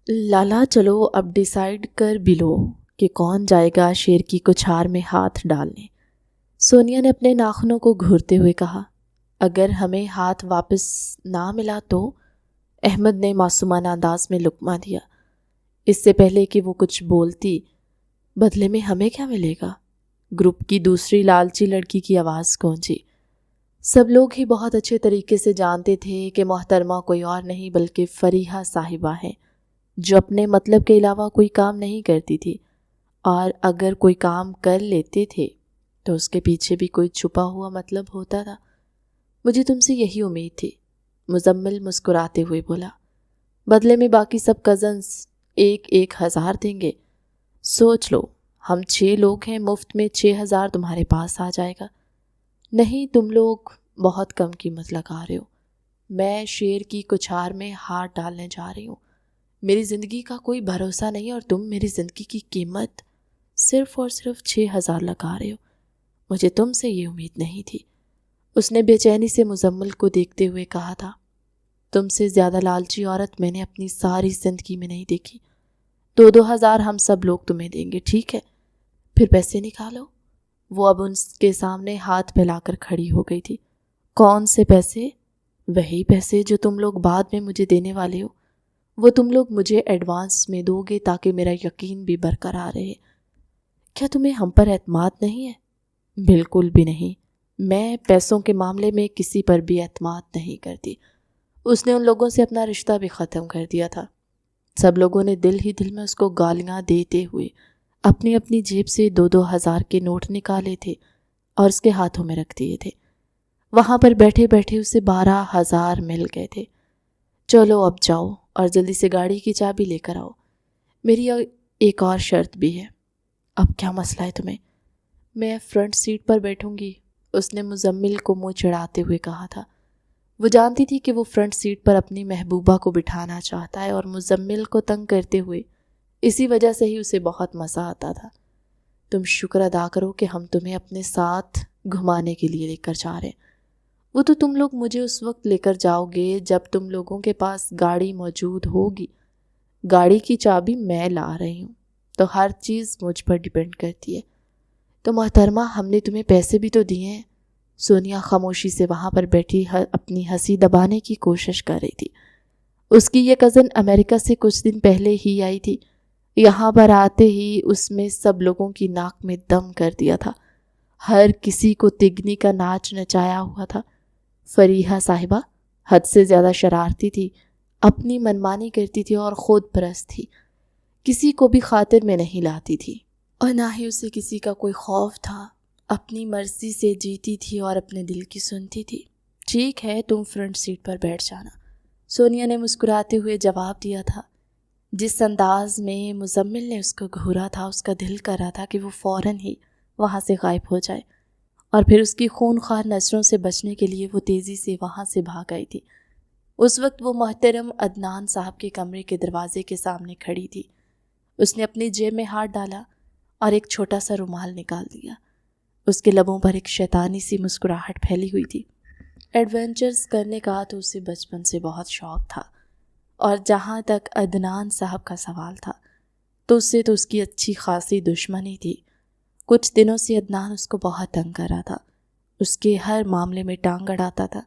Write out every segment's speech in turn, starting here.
لالا چلو اب ڈیسائیڈ کر بھی لو کہ کون جائے گا شیر کی کچھار میں ہاتھ ڈالنے۔ سونیا نے اپنے ناخنوں کو گھورتے ہوئے کہا۔ اگر ہمیں ہاتھ واپس نہ ملا تو؟ احمد نے معصومانہ انداز میں لقمہ دیا۔ اس سے پہلے کہ وہ کچھ بولتی، بدلے میں ہمیں کیا ملے گا؟ گروپ کی دوسری لالچی لڑکی کی آواز گونجی۔ سب لوگ ہی بہت اچھے طریقے سے جانتے تھے کہ محترمہ کوئی اور نہیں بلکہ فریحہ صاحبہ ہیں، جو اپنے مطلب کے علاوہ کوئی کام نہیں کرتی تھی، اور اگر کوئی کام کر لیتے تھے تو اس کے پیچھے بھی کوئی چھپا ہوا مطلب ہوتا تھا۔ مجھے تم سے یہی امید تھی، مزمل مسکراتے ہوئے بولا۔ بدلے میں باقی سب کزنز 1,000 دیں گے۔ سوچ لو، ہم 6 لوگ ہیں، مفت میں 6,000 تمہارے پاس آ جائے گا۔ نہیں، تم لوگ بہت کم قیمت لگا رہے ہو۔ میں شیر کی کچھار میں ہاتھ ڈالنے جا رہی ہوں۔ میری زندگی کا کوئی بھروسہ نہیں اور تم میری زندگی کی قیمت صرف اور صرف 6,000 لگا رہے ہو۔ مجھے تم سے یہ امید نہیں تھی۔ اس نے بے چینی سے مزمل کو دیکھتے ہوئے کہا تھا، تم سے زیادہ لالچی عورت میں نے اپنی ساری زندگی میں نہیں دیکھی۔ 2,000 ہم سب لوگ تمہیں دیں گے، ٹھیک ہے؟ پھر پیسے نکالو۔ وہ اب ان کے سامنے ہاتھ پھیلا کر کھڑی ہو گئی تھی۔ کون سے پیسے؟ وہی پیسے جو تم لوگ بعد میں مجھے دینے والے ہو۔ وہ تم لوگ مجھے ایڈوانس میں دو گے تاکہ میرا یقین بھی برقرار رہے۔ کیا تمہیں ہم پر اعتماد نہیں ہے؟ بالکل بھی نہیں۔ میں پیسوں کے معاملے میں کسی پر بھی اعتماد نہیں کرتی۔ اس نے ان لوگوں سے اپنا رشتہ بھی ختم کر دیا تھا۔ سب لوگوں نے دل ہی دل میں اس کو گالیاں دیتے ہوئے اپنی اپنی جیب سے 2,000 کے نوٹ نکالے تھے اور اس کے ہاتھوں میں رکھ دیے تھے۔ وہاں پر بیٹھے بیٹھے اسے 12,000 مل گئے تھے۔ چلو اب جاؤ اور جلدی سے گاڑی کی چابی لے کر آؤ۔ میری ایک اور شرط بھی ہے۔ اب کیا مسئلہ ہے تمہیں؟ میں فرنٹ سیٹ پر بیٹھوں گی، اس نے مزمل کو منہ چڑھاتے ہوئے کہا تھا۔ وہ جانتی تھی کہ وہ فرنٹ سیٹ پر اپنی محبوبہ کو بٹھانا چاہتا ہے اور مزمل کو تنگ کرتے ہوئے اسی وجہ سے ہی اسے بہت مزہ آتا تھا۔ تم شکر ادا کرو کہ ہم تمہیں اپنے ساتھ گھمانے کے لیے لے کر جا رہے ہیں۔ وہ تو تم لوگ مجھے اس وقت لے کر جاؤ گے جب تم لوگوں کے پاس گاڑی موجود ہوگی۔ گاڑی کی چابی میں لا رہی ہوں تو ہر چیز مجھ پر ڈیپینڈ کرتی ہے۔ تو محترمہ، ہم نے تمہیں پیسے بھی تو دیے ہیں۔ سونیا خاموشی سے وہاں پر بیٹھی اپنی ہنسی دبانے کی کوشش کر رہی تھی۔ اس کی یہ کزن امریکہ سے کچھ دن پہلے ہی آئی تھی۔ یہاں پر آتے ہی اس میں سب لوگوں کی ناک میں دم کر دیا تھا۔ ہر کسی کو تگنی کا ناچ نچایا ہوا تھا۔ فریحہ صاحبہ حد سے زیادہ شرارتی تھی، اپنی منمانی کرتی تھی اور خود پرست تھی۔ کسی کو بھی خاطر میں نہیں لاتی تھی اور نہ ہی اسے کسی کا کوئی خوف تھا۔ اپنی مرضی سے جیتی تھی اور اپنے دل کی سنتی تھی۔ ٹھیک ہے، تم فرنٹ سیٹ پر بیٹھ جانا، سونیا نے مسکراتے ہوئے جواب دیا تھا۔ جس انداز میں مزمل نے اس کو گھورا تھا، اس کا دل کر رہا تھا کہ وہ فوراً ہی وہاں سے غائب ہو جائے، اور پھر اس کی خونخوار نظروں سے بچنے کے لیے وہ تیزی سے وہاں سے بھاگ آئی تھی۔ اس وقت وہ محترم عدنان صاحب کے کمرے کے دروازے کے سامنے کھڑی تھی۔ اس نے اپنی جیب میں ہاتھ ڈالا اور ایک چھوٹا سا رومال نکال دیا۔ اس کے لبوں پر ایک شیطانی سی مسکراہٹ پھیلی ہوئی تھی۔ ایڈونچرز کرنے کا تو اسے بچپن سے بہت شوق تھا، اور جہاں تک عدنان صاحب کا سوال تھا تو اس سے تو اس کی اچھی خاصی دشمنی تھی۔ کچھ دنوں سے عدنان اس کو بہت تنگ کر رہا تھا، اس کے ہر معاملے میں ٹانگ اڑاتا تھا۔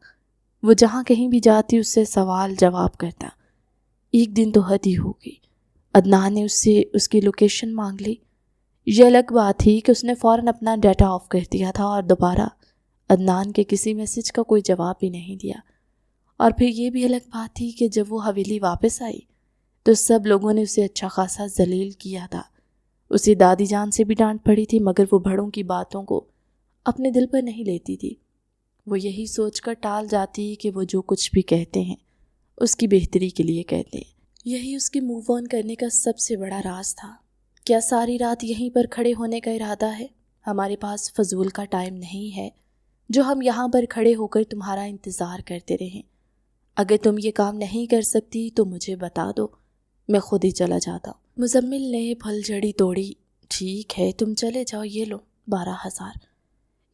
وہ جہاں کہیں بھی جاتی اس سے سوال جواب کرتا۔ ایک دن تو حد ہی ہو گئی، عدنان نے اس سے اس کی لوکیشن مانگ لی۔ یہ الگ بات تھی کہ اس نے فوراً اپنا ڈیٹا آف کر دیا تھا اور دوبارہ عدنان کے کسی میسج کا کوئی جواب بھی نہیں دیا۔ اور پھر یہ بھی الگ بات تھی کہ جب وہ حویلی واپس آئی تو سب لوگوں نے اسے اچھا خاصا ذلیل کیا تھا۔ اسے دادی جان سے بھی ڈانٹ پڑی تھی، مگر وہ بڑوں کی باتوں کو اپنے دل پر نہیں لیتی تھی۔ وہ یہی سوچ کر ٹال جاتی کہ وہ جو کچھ بھی کہتے ہیں اس کی بہتری کے لیے کہتے ہیں۔ یہی اس کے موو آن کرنے کا سب سے بڑا راز تھا۔ کیا ساری رات یہیں پر کھڑے ہونے کا ارادہ ہے؟ ہمارے پاس فضول کا ٹائم نہیں ہے جو ہم یہاں پر کھڑے ہو کر تمہارا انتظار کرتے رہیں۔ اگر تم یہ کام نہیں کر سکتی تو مجھے بتا دو، میں خود ہی چلا جاتا ہوں۔ مزمل نے پھل جھڑی توڑی۔ ٹھیک ہے، تم چلے جاؤ، یہ لو 12,000۔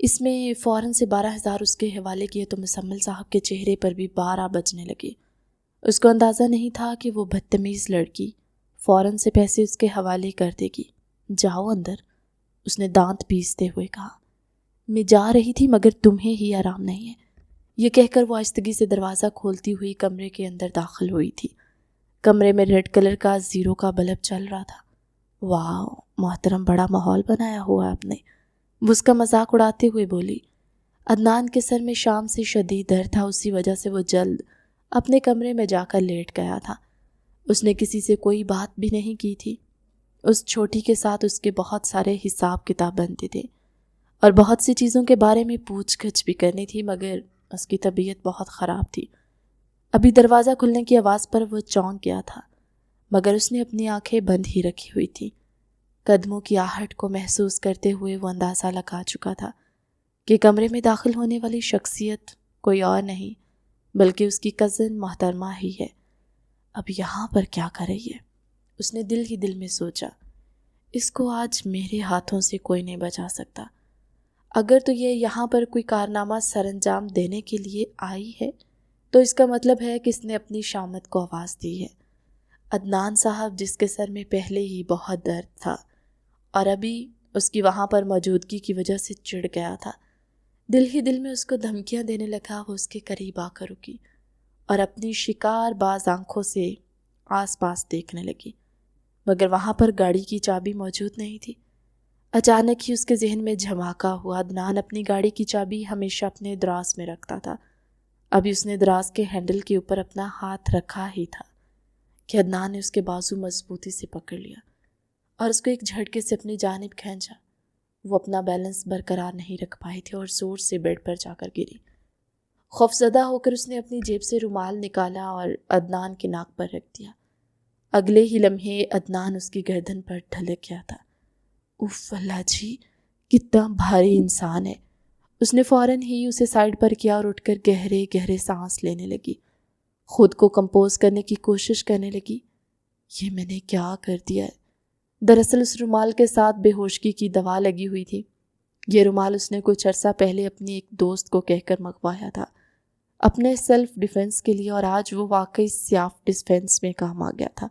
اس میں فوراً سے 12,000 اس کے حوالے کیے تو مزمل صاحب کے چہرے پر بھی 12 بجنے لگے۔ اس کو اندازہ نہیں تھا کہ وہ بدتمیز لڑکی فوراً سے پیسے اس کے حوالے کر دے گی، جاؤ اندر، اس نے دانت پیستے ہوئے کہا۔ میں جا رہی تھی مگر تمہیں ہی آرام نہیں ہے، یہ کہہ کر وہ آہستگی سے دروازہ کھولتی ہوئی کمرے کے اندر داخل ہوئی تھی۔ کمرے میں ریڈ کلر کا 0 کا بلب چل رہا تھا۔ واو محترم، بڑا ماحول بنایا ہوا آپ نے، وہ اس کا مذاق اڑاتے ہوئے بولی۔ عدنان کے سر میں شام سے شدید درد تھا، اسی وجہ سے وہ جلد اپنے کمرے میں جا کر لیٹ گیا تھا۔ اس نے کسی سے کوئی بات بھی نہیں کی تھی۔ اس چھوٹی کے ساتھ اس کے بہت سارے حساب کتاب بنتے تھے اور بہت سی چیزوں کے بارے میں پوچھ گچھ بھی کرنی تھی، مگر اس کی طبیعت بہت خراب تھی۔ ابھی دروازہ کھلنے کی آواز پر وہ چونک گیا تھا، مگر اس نے اپنی آنکھیں بند ہی رکھی ہوئی تھی۔ قدموں کی آہٹ کو محسوس کرتے ہوئے وہ اندازہ لگا چکا تھا کہ کمرے میں داخل ہونے والی شخصیت کوئی اور نہیں بلکہ اس کی کزن محترمہ ہی ہے۔ اب یہاں پر کیا کر رہی ہے؟ اس نے دل ہی دل میں سوچا، اس کو آج میرے ہاتھوں سے کوئی نہیں بچا سکتا۔ اگر تو یہ یہاں پر کوئی کارنامہ سر انجام دینے کے لیے آئی ہے تو اس کا مطلب ہے کہ اس نے اپنی شامت کو آواز دی ہے۔ عدنان صاحب جس کے سر میں پہلے ہی بہت درد تھا اور ابھی اس کی وہاں پر موجودگی کی وجہ سے چڑ گیا تھا، دل ہی دل میں اس کو دھمکیاں دینے لگا۔ وہ اس کے قریب آ کر رکی اور اپنی شکار باز آنکھوں سے آس پاس دیکھنے لگی، مگر وہاں پر گاڑی کی چابی موجود نہیں تھی۔ اچانک ہی اس کے ذہن میں جھماکا ہوا۔ عدنان اپنی گاڑی کی چابی ہمیشہ اپنے دراز میں رکھتا تھا، ابھی اس نے دراز کے ہینڈل کے اوپر اپنا ہاتھ رکھا ہی تھا کہ عدنان نے اس کے بازو مضبوطی سے پکڑ لیا اور اس کو ایک جھٹکے سے اپنی جانب کھینچا۔ وہ اپنا بیلنس برقرار نہیں رکھ پائی تھی اور زور سے بیڈ پر جا کر گری۔ خوفزدہ ہو کر اس نے اپنی جیب سے رومال نکالا اور عدنان کے ناک پر رکھ دیا۔ اگلے ہی لمحے عدنان اس کی گردن پر ڈھلک گیا تھا۔ اف اللہ جی، کتنا بھاری انسان ہے۔ اس نے فوراً ہی اسے سائڈ پر کیا اور اٹھ کر گہرے گہرے سانس لینے لگی، خود کو کمپوز کرنے کی کوشش کرنے لگی۔ یہ میں نے کیا کر دیا ہے؟ دراصل اس رومال کے ساتھ بے ہوشگی کی دوا لگی ہوئی تھی۔ یہ رومال اس نے کچھ عرصہ پہلے اپنی ایک دوست کو کہہ کر منگوایا تھا اپنے سیلف ڈیفنس کے لیے، اور آج وہ واقعی سیلف ڈیفنس میں کام آ گیا تھا۔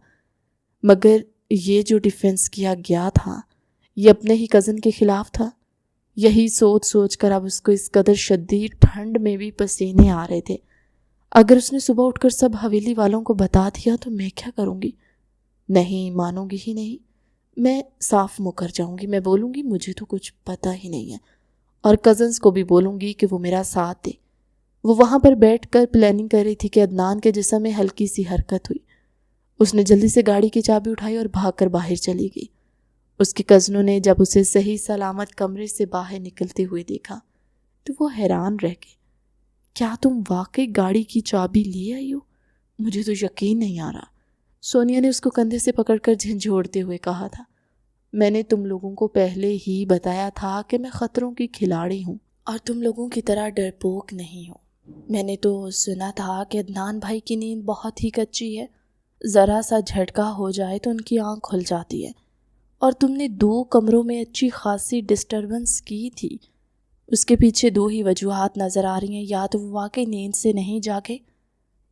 مگر یہ جو ڈیفنس کیا گیا تھا یہ اپنے ہی کزن کے خلاف تھا۔ یہی سوچ سوچ کر اب اس کو اس قدر شدید ٹھنڈ میں بھی پسینے آ رہے تھے۔ اگر اس نے صبح اٹھ کر سب حویلی والوں کو بتا دیا تو میں کیا کروں گی؟ نہیں مانوں گی ہی نہیں، میں صاف مکر جاؤں گی۔ میں بولوں گی مجھے تو کچھ پتہ ہی نہیں ہے، اور کزنز کو بھی بولوں گی کہ وہ میرا ساتھ دے۔ وہ وہاں پر بیٹھ کر پلاننگ کر رہی تھی کہ عدنان کے جسم میں ہلکی سی حرکت ہوئی۔ اس نے جلدی سے گاڑی کی چابی اٹھائی اور بھاگ کر باہر چلی گئی۔ اس کے کزنوں نے جب اسے صحیح سلامت کمرے سے باہر نکلتے ہوئے دیکھا تو وہ حیران رہ گئے۔ کیا تم واقعی گاڑی کی چابی لے آئی ہو؟ مجھے تو یقین نہیں آ رہا۔ سونیا نے اس کو کندھے سے پکڑ کر جھنجھوڑتے ہوئے کہا تھا، میں نے تم لوگوں کو پہلے ہی بتایا تھا کہ میں خطروں کی کھلاڑی ہوں اور تم لوگوں کی طرح ڈرپوک نہیں ہوں۔ میں نے تو سنا تھا کہ عدنان بھائی کی نیند بہت ہی کچی ہے، ذرا سا جھٹکا ہو جائے تو ان کی آنکھ کھل جاتی ہے، اور تم نے 2 کمروں میں اچھی خاصی ڈسٹربنس کی تھی۔ اس کے پیچھے 2 ہی وجوہات نظر آ رہی ہیں، یا تو وہ واقعی نیند سے نہیں جاگے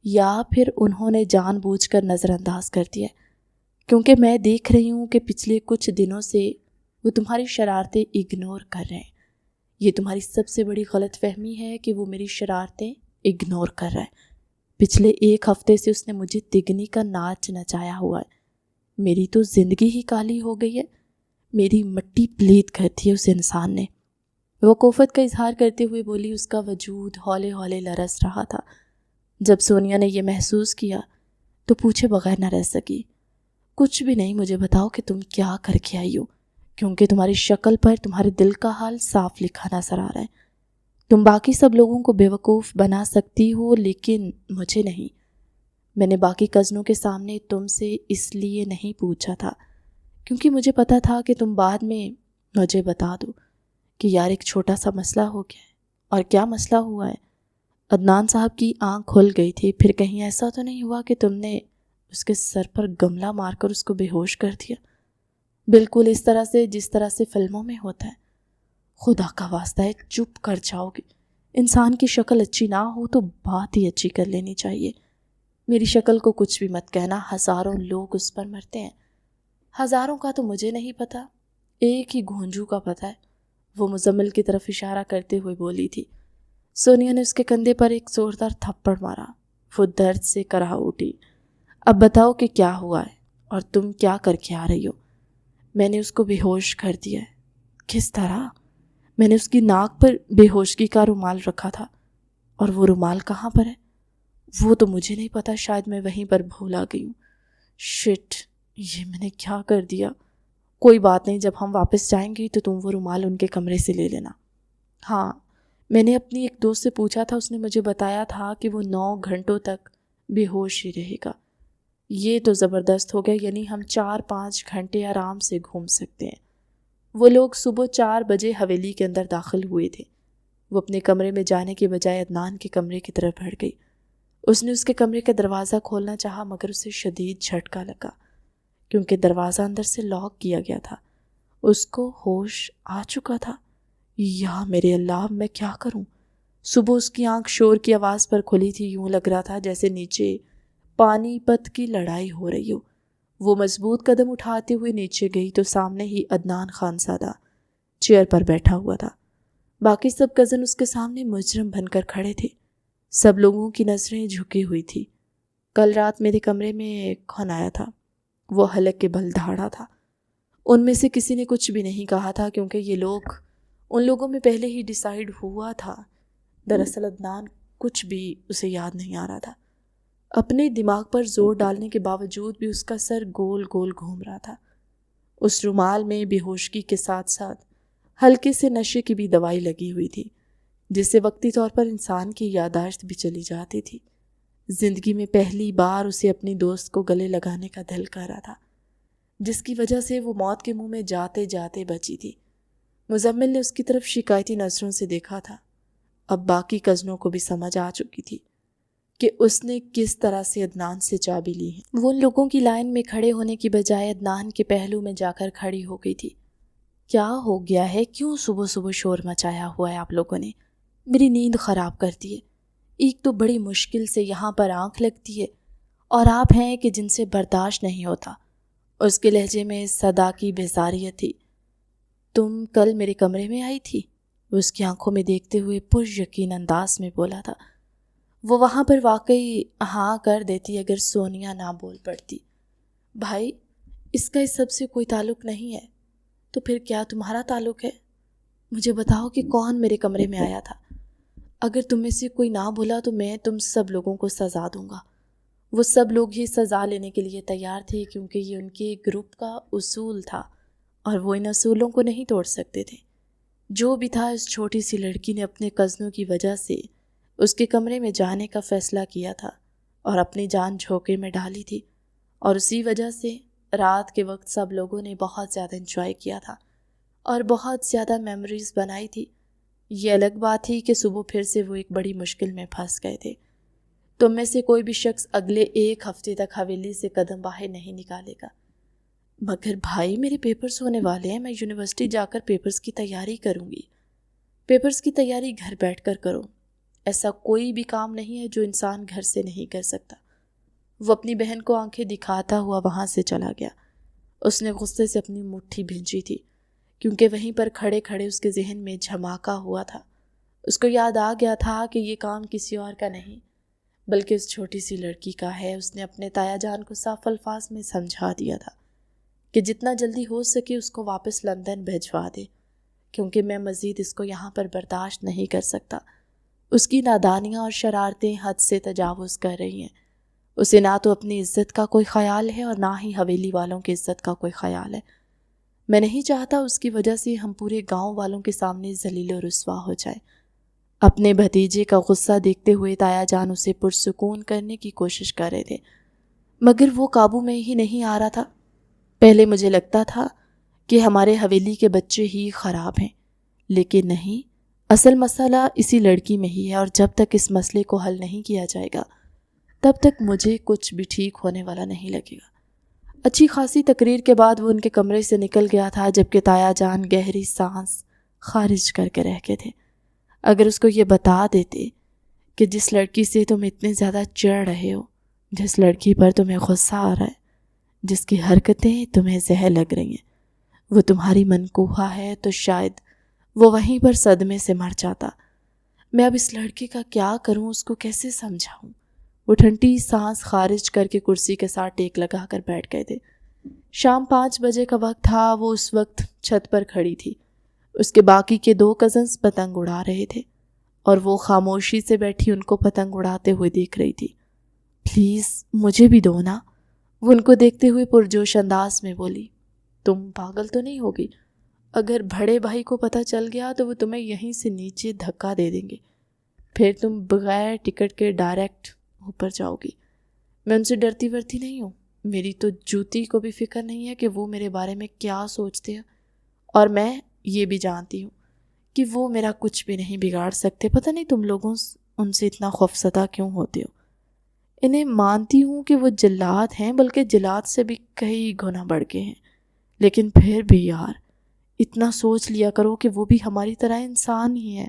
یا پھر انہوں نے جان بوجھ کر نظر انداز کر دیا، کیونکہ میں دیکھ رہی ہوں کہ پچھلے کچھ دنوں سے وہ تمہاری شرارتیں اگنور کر رہے ہیں۔ یہ تمہاری سب سے بڑی غلط فہمی ہے کہ وہ میری شرارتیں اگنور کر رہا ہے۔ پچھلے 1 ہفتے سے اس نے مجھے تگنی کا ناچ نچایا ہوا ہے۔ میری تو زندگی ہی کالی ہو گئی ہے، میری مٹی پلیت کر دی ہے اس انسان نے۔ وہ کوفت کا اظہار کرتے ہوئے بولی۔ اس کا وجود ہولے ہولے لرز رہا تھا۔ جب سونیا نے یہ محسوس کیا تو پوچھے بغیر نہ رہ سکی، کچھ بھی نہیں، مجھے بتاؤ کہ تم کیا کر کے آئی ہو، کیونکہ تمہاری شکل پر تمہارے دل کا حال صاف لکھا نظر آ رہا ہے۔ تم باقی سب لوگوں کو بیوقوف بنا سکتی ہو لیکن مجھے نہیں۔ میں نے باقی کزنوں کے سامنے تم سے اس لیے نہیں پوچھا تھا کیونکہ مجھے پتا تھا کہ تم بعد میں مجھے بتا دو کہ یار ایک چھوٹا سا مسئلہ ہو گیا ہے۔ اور کیا مسئلہ ہوا ہے؟ عدنان صاحب کی آنکھ کھل گئی تھی۔ پھر کہیں ایسا تو نہیں ہوا کہ تم نے اس کے سر پر گملہ مار کر اس کو بے ہوش کر دیا؟ بالکل اس طرح سے جس طرح سے فلموں میں ہوتا ہے۔ خدا کا واسطہ ہے چپ کر جاؤ گی۔ انسان کی شکل اچھی نہ ہو تو بات ہی اچھی کر لینی چاہیے۔ میری شکل کو کچھ بھی مت کہنا، ہزاروں لوگ اس پر مرتے ہیں، ہزاروں کا تو مجھے نہیں پتا، ایک ہی گھونجو کا پتہ ہے، وہ مزمل کی طرف اشارہ کرتے ہوئے بولی تھی۔ سونیا نے اس کے کندھے پر ایک زوردار تھپڑ مارا۔ وہ درد سے کرا اٹھی۔ اب بتاؤ کہ کیا ہوا ہے اور تم کیا کر کے آ رہی ہو؟ میں نے اس کو بے ہوش کر دیا ہے۔ کس طرح؟ میں نے اس کی ناک پر بے ہوشگی کا رومال رکھا تھا، اور وہ رومال کہاں پر ہے وہ تو مجھے نہیں پتا، شاید میں وہیں پر بھولا گئی ہوں۔ شٹ، یہ میں نے کیا کر دیا؟ کوئی بات نہیں، جب ہم واپس جائیں گے تو تم وہ رومال ان کے کمرے سے لے لینا۔ ہاں، میں نے اپنی ایک دوست سے پوچھا تھا، اس نے مجھے بتایا تھا کہ وہ 9 گھنٹوں تک بے ہوش ہی رہے گا۔ یہ تو زبردست ہو گیا، یعنی ہم 4-5 گھنٹے آرام سے گھوم سکتے ہیں۔ وہ لوگ صبح 4 بجے حویلی کے اندر داخل ہوئے تھے۔ وہ اپنے کمرے میں جانے کے بجائے عدنان کے کمرے کی طرف بڑھ گئی۔ اس نے اس کے کمرے کا دروازہ کھولنا چاہا، مگر اسے شدید جھٹکا لگا، کیونکہ دروازہ اندر سے لاک کیا گیا تھا۔ اس کو ہوش آ چکا تھا۔ یا میرے اللہ، میں کیا کروں؟ صبح اس کی آنکھ شور کی آواز پر کھلی تھی، یوں لگ رہا تھا جیسے نیچے پانی پت کی لڑائی ہو رہی ہو۔ وہ مضبوط قدم اٹھاتے ہوئے نیچے گئی تو سامنے ہی عدنان خان زادہ چیئر پر بیٹھا ہوا تھا۔ باقی سب کزن اس کے سامنے مجرم بن کر کھڑے تھے۔ سب لوگوں کی نظریں جھکی ہوئی تھی۔ کل رات میرے کمرے میں کون آیا تھا؟ وہ حلق کے بل دھاڑا تھا۔ ان میں سے کسی نے کچھ بھی نہیں کہا تھا، کیونکہ یہ لوگ ان لوگوں میں پہلے ہی ڈیسائیڈ ہوا تھا۔ دراصل عدنان کچھ بھی اسے یاد نہیں آ رہا تھا۔ اپنے دماغ پر زور ڈالنے کے باوجود بھی اس کا سر گول گول گھوم رہا تھا۔ اس رومال میں بے ہوشگی کے ساتھ ساتھ ہلکے سے نشے کی بھی دوائی لگی ہوئی تھی، جس سے وقتی طور پر انسان کی یادداشت بھی چلی جاتی تھی۔ زندگی میں پہلی بار اسے اپنی دوست کو گلے لگانے کا دل کر رہا تھا، جس کی وجہ سے وہ موت کے منہ میں جاتے جاتے بچی تھی۔ مزمل نے اس کی طرف شکایتی نظروں سے دیکھا تھا۔ اب باقی کزنوں کو بھی سمجھ آ چکی تھی کہ اس نے کس طرح سے عدنان سے چابی لی ہے۔ وہ ان لوگوں کی لائن میں کھڑے ہونے کی بجائے عدنان کے پہلو میں جا کر کھڑی ہو گئی تھی۔ کیا ہو گیا ہے؟ کیوں صبح صبح شور مچایا ہوا ہے آپ لوگوں نے؟ میری نیند خراب کر دی ہے۔ ایک تو بڑی مشکل سے یہاں پر آنکھ لگتی ہے، اور آپ ہیں کہ جن سے برداشت نہیں ہوتا۔ اس کے لہجے میں صدا کی بیزاریت تھی۔ تم کل میرے کمرے میں آئی تھی؟ وہ اس کی آنکھوں میں دیکھتے ہوئے پر یقین انداز میں بولا تھا۔ وہ وہاں پر واقعی ہاں کر دیتی اگر سونیا نہ بول پڑتی۔ بھائی، اس کا اس سب سے کوئی تعلق نہیں ہے، تو پھر کیا تمہارا تعلق ہے؟ مجھے بتاؤ کہ کون میرے کمرے میں آیا تھا۔ اگر تم میں سے کوئی نہ بولا تو میں تم سب لوگوں کو سزا دوں گا۔ وہ سب لوگ ہی سزا لینے کے لیے تیار تھے، کیونکہ یہ ان کے گروپ کا اصول تھا اور وہ ان اصولوں کو نہیں توڑ سکتے تھے۔ جو بھی تھا، اس چھوٹی سی لڑکی نے اپنے کزنوں کی وجہ سے اس کے کمرے میں جانے کا فیصلہ کیا تھا اور اپنی جان جھونکے میں ڈالی تھی، اور اسی وجہ سے رات کے وقت سب لوگوں نے بہت زیادہ انجوائے کیا تھا اور بہت زیادہ میموریز بنائی تھی۔ یہ الگ بات تھی کہ صبح پھر سے وہ ایک بڑی مشکل میں پھنس گئے تھے۔ تم میں سے کوئی بھی شخص اگلے 1 ہفتے تک حویلی سے قدم باہر نہیں نکالے گا۔ مگر بھائی، میرے پیپرز ہونے والے ہیں، میں یونیورسٹی جا کر پیپرز کی تیاری کروں گی۔ پیپرز کی تیاری گھر بیٹھ کر کرو۔ ایسا کوئی بھی کام نہیں ہے جو انسان گھر سے نہیں کر سکتا۔ وہ اپنی بہن کو آنکھیں دکھاتا ہوا وہاں سے چلا گیا۔ اس نے غصے سے اپنی مٹھی بھینچی تھی، کیونکہ وہیں پر کھڑے کھڑے اس کے ذہن میں جھماکا ہوا تھا۔ اس کو یاد آ گیا تھا کہ یہ کام کسی اور کا نہیں بلکہ اس چھوٹی سی لڑکی کا ہے۔ اس نے اپنے تایا جان کو صاف الفاظ میں سمجھا دیا تھا کہ جتنا جلدی ہو سکے اس کو واپس لندن بھجوا دے، کیونکہ میں مزید اس کو یہاں پر برداشت نہیں کر سکتا۔ اس کی نادانیاں اور شرارتیں حد سے تجاوز کر رہی ہیں۔ اسے نہ تو اپنی عزت کا کوئی خیال ہے اور نہ ہی حویلی والوں کی عزت کا کوئی خیال ہے۔ میں نہیں چاہتا اس کی وجہ سے ہم پورے گاؤں والوں کے سامنے ذلیل و رسوا ہو جائیں۔ اپنے بھتیجے کا غصہ دیکھتے ہوئے تایا جان اسے پرسکون کرنے کی کوشش کر رہے تھے، مگر وہ قابو میں ہی نہیں آ رہا تھا۔ پہلے مجھے لگتا تھا کہ ہمارے حویلی کے بچے ہی خراب ہیں، لیکن نہیں، اصل مسئلہ اسی لڑکی میں ہی ہے، اور جب تک اس مسئلے کو حل نہیں کیا جائے گا تب تک مجھے کچھ بھی ٹھیک ہونے والا نہیں لگے گا۔ اچھی خاصی تقریر کے بعد وہ ان کے کمرے سے نکل گیا تھا، جبکہ تایا جان گہری سانس خارج کر کے رہ گئے تھے۔ اگر اس کو یہ بتا دیتے کہ جس لڑکی سے تم اتنے زیادہ چڑھ رہے ہو، جس لڑکی پر تمہیں غصہ آ رہا ہے، جس کی حرکتیں تمہیں زہر لگ رہی ہیں، وہ تمہاری منکوہا ہے تو شاید وہ وہیں پر صدمے سے مر جاتا۔ میں اب اس لڑکے کا کیا کروں، اس کو کیسے سمجھاؤں؟ وہ ٹھنڈی سانس خارج کر کے کرسی کے ساتھ ٹیک لگا کر بیٹھ گئے تھے۔ شام 5 بجے کا وقت تھا۔ وہ اس وقت چھت پر کھڑی تھی۔ اس کے باقی کے 2 کزنز پتنگ اڑا رہے تھے اور وہ خاموشی سے بیٹھی ان کو پتنگ اڑاتے ہوئے دیکھ رہی تھی۔ پلیز مجھے بھی دو نا، وہ ان کو دیکھتے ہوئے پرجوش انداز میں بولی۔ تم پاگل تو نہیں ہوگی؟ اگر بڑے بھائی کو پتہ چل گیا تو وہ تمہیں یہیں سے نیچے دھکا دے دیں گے، پھر تم بغیر ٹکٹ کے ڈائریکٹ اوپر جاؤ گی۔ میں ان سے ڈرتی ورتی نہیں ہوں، میری تو جوتی کو بھی فکر نہیں ہے کہ وہ میرے بارے میں کیا سوچتے ہیں، اور میں یہ بھی جانتی ہوں کہ وہ میرا کچھ بھی نہیں بگاڑ سکتے۔ پتہ نہیں تم لوگوں ان سے اتنا خوفزدہ کیوں ہوتے ہو؟ انہیں مانتی ہوں کہ وہ جلاد ہیں، بلکہ جلاد سے بھی کئی گنا بڑھ کے ہیں، لیکن پھر بھی یار اتنا سوچ لیا کرو کہ وہ بھی ہماری طرح انسان ہی ہیں۔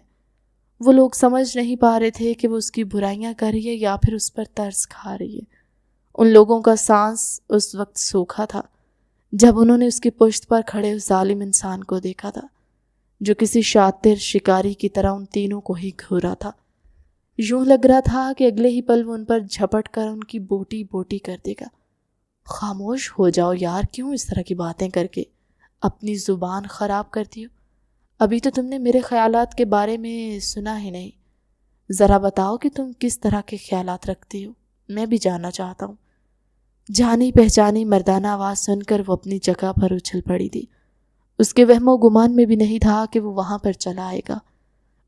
وہ لوگ سمجھ نہیں پا رہے تھے کہ وہ اس کی برائیاں کر رہی ہے یا پھر اس پر ترس کھا رہی ہے۔ ان لوگوں کا سانس اس وقت سوکھا تھا جب انہوں نے اس کی پشت پر کھڑے اس ظالم انسان کو دیکھا تھا جو کسی شاطر شکاری کی طرح ان تینوں کو ہی گھورا تھا۔ یوں لگ رہا تھا کہ اگلے ہی پل وہ ان پر جھپٹ کر ان کی بوٹی بوٹی کر دے گا۔ خاموش ہو جاؤ یار، کیوں اس طرح کی باتیں کر کے اپنی زبان خراب کرتی ہو؟ ابھی تو تم نے میرے خیالات کے بارے میں سنا ہی نہیں، ذرا بتاؤ کہ تم کس طرح کے خیالات رکھتی ہو، میں بھی جاننا چاہتا ہوں۔ جانی پہچانی مردانہ آواز سن کر وہ اپنی جگہ پر اچھل پڑی تھی۔ اس کے وہم و گمان میں بھی نہیں تھا کہ وہ وہاں پر چلا آئے گا۔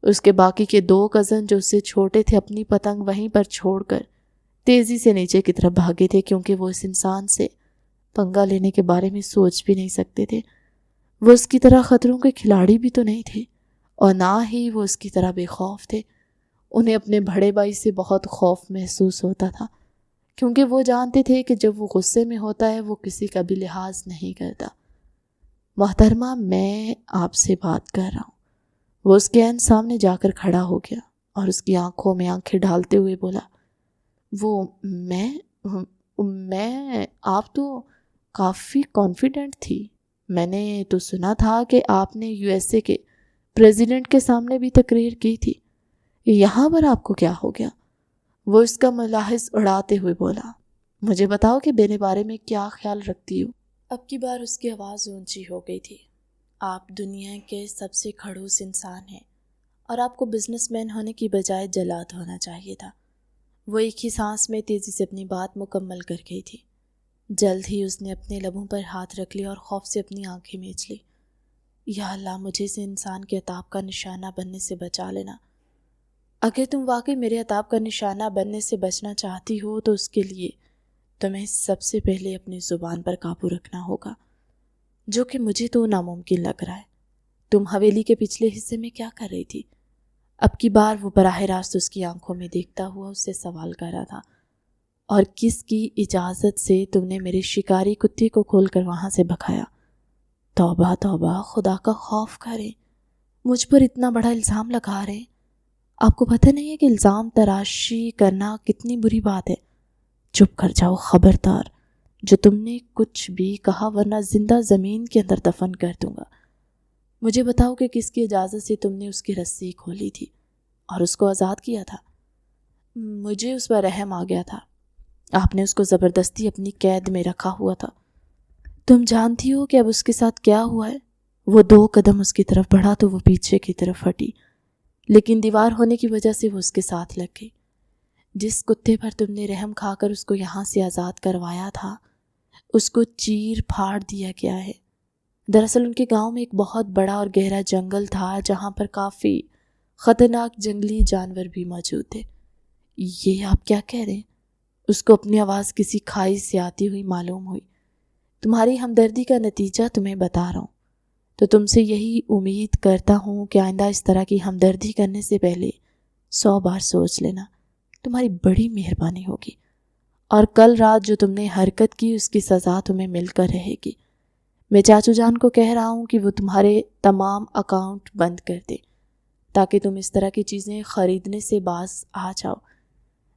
اس کے باقی کے 2 کزن جو اس سے چھوٹے تھے اپنی پتنگ وہیں پر چھوڑ کر تیزی سے نیچے کی طرف بھاگے تھے، کیونکہ وہ اس انسان سے پنگا لینے کے بارے میں سوچ بھی نہیں سکتے تھے۔ وہ اس کی طرح خطروں کے کھلاڑی بھی تو نہیں تھے، اور نہ ہی وہ اس کی طرح بے خوف تھے۔ انہیں اپنے بڑے بھائی سے بہت خوف محسوس ہوتا تھا، کیونکہ وہ جانتے تھے کہ جب وہ غصے میں ہوتا ہے وہ کسی کا بھی لحاظ نہیں کرتا۔ محترمہ، میں آپ سے بات کر رہا ہوں۔ وہ اس کے عین سامنے جا کر کھڑا ہو گیا اور اس کی آنکھوں میں آنکھیں ڈالتے ہوئے بولا، وہ میں آپ تو کافی کانفیڈنٹ تھی۔ میں نے تو سنا تھا کہ آپ نے USA کے پریزیڈنٹ کے سامنے بھی تقریر کی تھی، یہاں پر آپ کو کیا ہو گیا؟ وہ اس کا ملاحظ اڑاتے ہوئے بولا، مجھے بتاؤ کہ میرے بارے میں کیا خیال رکھتی ہو؟ اب کی بار اس کی آواز اونچی ہو گئی تھی۔ آپ دنیا کے سب سے کھڑوس انسان ہیں، اور آپ کو بزنس مین ہونے کی بجائے جلاد ہونا چاہیے تھا۔ وہ ایک ہی سانس میں تیزی سے اپنی بات مکمل کر گئی تھی۔ جلد ہی اس نے اپنے لبوں پر ہاتھ رکھ لیا اور خوف سے اپنی آنکھیں میچ لی۔ یا اللہ، مجھے اس انسان کے عطاب کا نشانہ بننے سے بچا لینا۔ اگر تم واقعی میرے عطاب کا نشانہ بننے سے بچنا چاہتی ہو تو اس کے لیے تمہیں سب سے پہلے اپنی زبان پر قابو رکھنا ہوگا، جو کہ مجھے تو ناممکن لگ رہا ہے۔ تم حویلی کے پچھلے حصے میں کیا کر رہی تھی؟ اب کی بار وہ براہ راست اس کی آنکھوں میں دیکھتا ہوا اس سے سوال کر رہا تھا، اور کس کی اجازت سے تم نے میرے شکاری کتے کو کھول کر وہاں سے بھگایا؟ توبہ توبہ، خدا کا خوف کریں، مجھ پر اتنا بڑا الزام لگا رہے ہیں۔ آپ کو پتہ نہیں ہے کہ الزام تراشی کرنا کتنی بری بات ہے؟ چپ کر جاؤ، خبردار جو تم نے کچھ بھی کہا ورنہ زندہ زمین کے اندر دفن کر دوں گا۔ مجھے بتاؤ کہ کس کی اجازت سے تم نے اس کی رسی کھولی تھی اور اس کو آزاد کیا تھا؟ مجھے اس پر رحم آ گیا تھا۔ آپ نے اس کو زبردستی اپنی قید میں رکھا ہوا تھا۔ تم جانتی ہو کہ اب اس کے ساتھ کیا ہوا ہے؟ وہ 2 قدم اس کی طرف بڑھا تو وہ پیچھے کی طرف ہٹی، لیکن دیوار ہونے کی وجہ سے وہ اس کے ساتھ لگ گئی۔ جس کتے پر تم نے رحم کھا کر اس کو یہاں سے آزاد کروایا تھا، اس کو چیر پھاڑ دیا گیا ہے۔ دراصل ان کے گاؤں میں ایک بہت بڑا اور گہرا جنگل تھا جہاں پر کافی خطرناک جنگلی جانور بھی موجود تھے۔ یہ آپ کیا کہہ رہے ہیں؟ اس کو اپنی آواز کسی کھائی سے آتی ہوئی معلوم ہوئی۔ تمہاری ہمدردی کا نتیجہ تمہیں بتا رہا ہوں، تو تم سے یہی امید کرتا ہوں کہ آئندہ اس طرح کی ہمدردی کرنے سے پہلے 100 بار سوچ لینا۔ تمہاری بڑی مہربانی ہوگی، اور کل رات جو تم نے حرکت کی اس کی سزا تمہیں مل کر رہے گی۔ میں چاچو جان کو کہہ رہا ہوں کہ وہ تمہارے تمام اکاؤنٹ بند کر دے تاکہ تم اس طرح کی چیزیں خریدنے سے باز آ جاؤ۔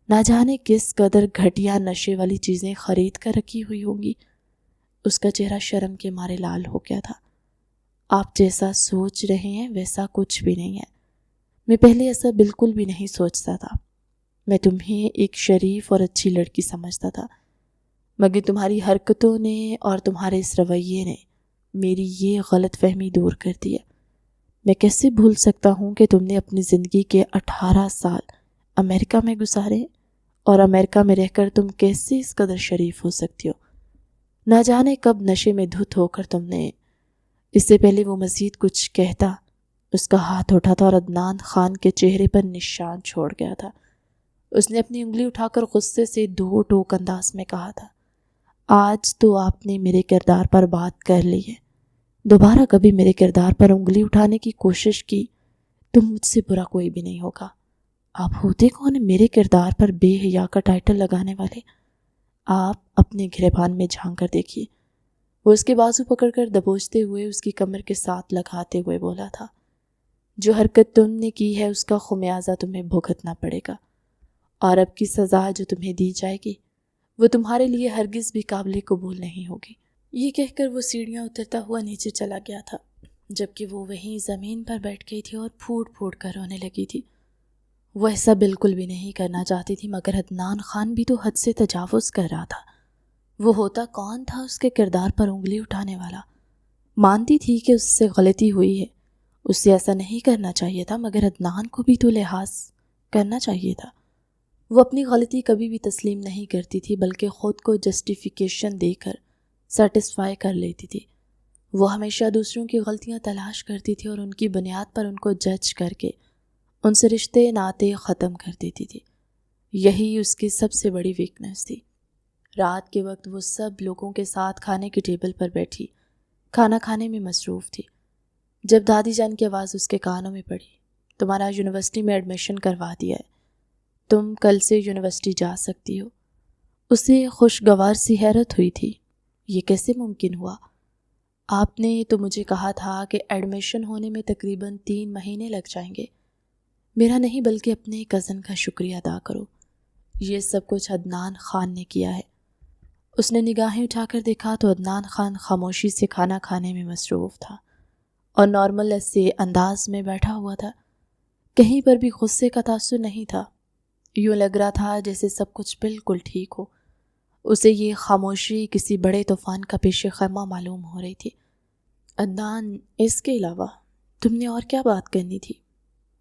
نہ جانے کس قدر گھٹیا نشے والی چیزیں خرید کر رکھی ہوئی ہوں گی۔ اس کا چہرہ شرم کے مارے لال ہو گیا تھا۔ آپ جیسا سوچ رہے ہیں ویسا کچھ بھی نہیں ہے۔ میں پہلے ایسا بالکل بھی نہیں سوچتا تھا۔ میں تمہیں ایک شریف اور اچھی لڑکی سمجھتا تھا، مگر تمہاری حرکتوں نے اور تمہارے اس رویے نے میری یہ غلط فہمی دور کر دی ہے۔ میں کیسے بھول سکتا ہوں کہ تم نے اپنی زندگی کے 18 سال امریکہ میں گزارے، اور امریکہ میں رہ کر تم کیسے اس قدر شریف ہو سکتی ہو؟ نہ جانے کب نشے میں دھت ہو کر تم نے، اس سے پہلے وہ مزید کچھ کہتا، اس کا ہاتھ اٹھا تھا اور عدنان خان کے چہرے پر نشان چھوڑ گیا تھا۔ اس نے اپنی انگلی اٹھا کر غصے سے دو ٹوک انداز میں کہا تھا، آج تو آپ نے میرے کردار پر بات کر لی ہے، دوبارہ کبھی میرے کردار پر انگلی اٹھانے کی کوشش کی تو مجھ سے برا کوئی بھی نہیں ہوگا۔ آپ ہوتے کون ہیں میرے کردار پر بے حیا کا ٹائٹل لگانے والے؟ آپ اپنے گریبان میں جھانک کر دیکھیے۔ وہ اس کے بازو پکڑ کر دبوچتے ہوئے اس کی کمر کے ساتھ لگاتے ہوئے بولا تھا، جو حرکت تم نے کی ہے اس کا خمیازہ تمہیں بھگتنا پڑے گا، اور اب کی سزا جو تمہیں دی جائے گی وہ تمہارے لیے ہرگز بھی قابل قبول نہیں ہوگی۔ یہ کہہ کر وہ سیڑھیاں اترتا ہوا نیچے چلا گیا تھا، جبکہ وہ وہیں زمین پر بیٹھ گئی تھی اور پھوٹ پھوٹ کر رونے لگی تھی۔ وہ ایسا بالکل بھی نہیں کرنا چاہتی تھی، مگر عدنان خان بھی تو حد سے تجاوز کر رہا تھا۔ وہ ہوتا کون تھا اس کے کردار پر انگلی اٹھانے والا؟ مانتی تھی کہ اس سے غلطی ہوئی ہے، اس سے ایسا نہیں کرنا چاہیے تھا، مگر عدنان کو بھی تو لحاظ کرنا چاہیے تھا۔ وہ اپنی غلطی کبھی بھی تسلیم نہیں کرتی تھی، بلکہ خود کو جسٹیفیکیشن دے کر سیٹسفائی کر لیتی تھی۔ وہ ہمیشہ دوسروں کی غلطیاں تلاش کرتی تھی اور ان کی بنیاد پر ان کو جج کر کے ان سے رشتے ناطے ختم کر دیتی تھی۔ یہی اس کی سب سے بڑی ویکنس تھی۔ رات کے وقت وہ سب لوگوں کے ساتھ کھانے کی ٹیبل پر بیٹھی کھانا کھانے میں مصروف تھی، جب دادی جان کی آواز اس کے کانوں میں پڑی، تمہارا یونیورسٹی میں ایڈمیشن کروا دیا ہے، تم کل سے یونیورسٹی جا سکتی ہو۔ اسے خوشگوار سی حیرت ہوئی تھی، یہ کیسے ممکن ہوا؟ آپ نے تو مجھے کہا تھا کہ ایڈمیشن ہونے میں تقریباً 3 مہینے لگ جائیں گے۔ میرا نہیں بلکہ اپنے کزن کا شکریہ ادا کرو، یہ سب کچھ عدنان خان نے کیا ہے۔ اس نے نگاہیں اٹھا کر دیکھا تو عدنان خان خاموشی سے کھانا کھانے میں مصروف تھا اور نارمل سے انداز میں بیٹھا ہوا تھا، کہیں پر بھی غصے کا تاثر نہیں تھا۔ یوں لگ رہا تھا جیسے سب کچھ بالکل ٹھیک ہو۔ اسے یہ خاموشی کسی بڑے طوفان کا پیش خیمہ معلوم ہو رہی تھی۔ عدنان، اس کے علاوہ تم نے اور کیا بات کرنی تھی؟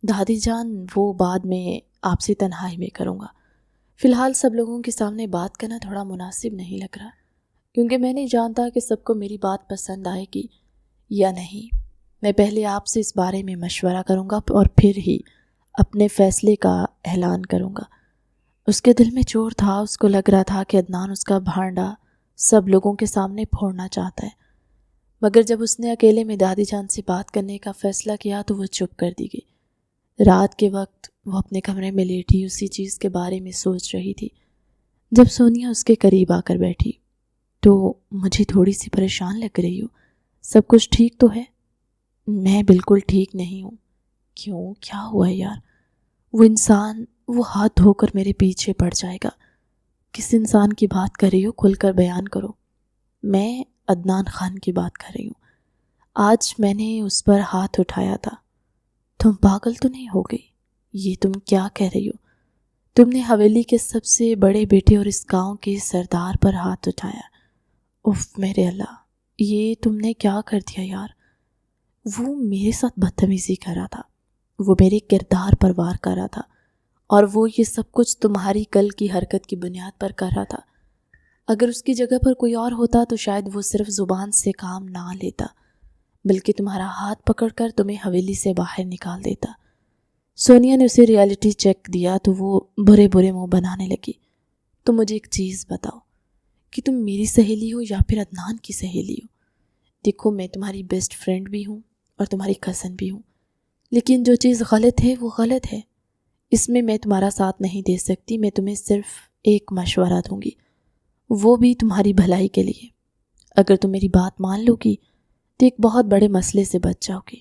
دادی جان، وہ بعد میں آپ سے تنہائی میں کروں گا، فی الحال سب لوگوں کے سامنے بات کرنا تھوڑا مناسب نہیں لگ رہا، کیونکہ میں نہیں جانتا کہ سب کو میری بات پسند آئے گی یا نہیں۔ میں پہلے آپ سے اس بارے میں مشورہ کروں گا اور پھر ہی اپنے فیصلے کا اعلان کروں گا۔ اس کے دل میں چور تھا، اس کو لگ رہا تھا کہ عدنان اس کا بھانڈا سب لوگوں کے سامنے پھوڑنا چاہتا ہے، مگر جب اس نے اکیلے میں دادی جان سے بات کرنے کا فیصلہ کیا تو وہ چپ کر دی گئی۔ رات کے وقت وہ اپنے کمرے میں لیٹی اسی چیز کے بارے میں سوچ رہی تھی، جب سونیا اس کے قریب آ کر بیٹھی۔ تو مجھے تھوڑی سی پریشان لگ رہی ہو، سب کچھ ٹھیک تو ہے؟ میں بالکل ٹھیک نہیں ہوں۔ کیوں؟ کیا ہوا ہے یار؟ وہ انسان، وہ ہاتھ دھو کر میرے پیچھے پڑ جائے گا۔ کس انسان کی بات کر رہی ہو؟ کھل کر بیان کرو۔ میں عدنان خان کی بات کر رہی ہوں۔ آج میں نے اس پر ہاتھ اٹھایا تھا۔ تم پاگل تو نہیں ہو گئی؟ یہ تم کیا کہہ رہی ہو؟ تم نے حویلی کے سب سے بڑے بیٹے اور اس گاؤں کے سردار پر ہاتھ اٹھایا۔ اف میرے اللہ، یہ تم نے کیا کر دیا یار؟ وہ میرے ساتھ بدتمیزی کر رہا تھا، وہ میرے کردار پر وار کر رہا تھا، اور وہ یہ سب کچھ تمہاری کل کی حرکت کی بنیاد پر کر رہا تھا۔ اگر اس کی جگہ پر کوئی اور ہوتا تو شاید وہ صرف زبان سے کام نہ لیتا، بلکہ تمہارا ہاتھ پکڑ کر تمہیں حویلی سے باہر نکال دیتا۔ سونیا نے اسے ریالٹی چیک دیا تو وہ برے برے منہ بنانے لگی۔ تو مجھے ایک چیز بتاؤ کہ تم میری سہیلی ہو یا پھر عدنان کی سہیلی ہو؟ دیکھو، میں تمہاری بیسٹ فرینڈ بھی ہوں اور تمہاری کزن بھی ہوں، لیکن جو چیز غلط ہے وہ غلط ہے، اس میں تمہارا ساتھ نہیں دے سکتی۔ میں تمہیں صرف ایک مشورہ دوں گی، وہ بھی تمہاری بھلائی کے لیے۔ اگر تم میری بات مان لو گی تو ایک بہت بڑے مسئلے سے بچ جاؤ گی۔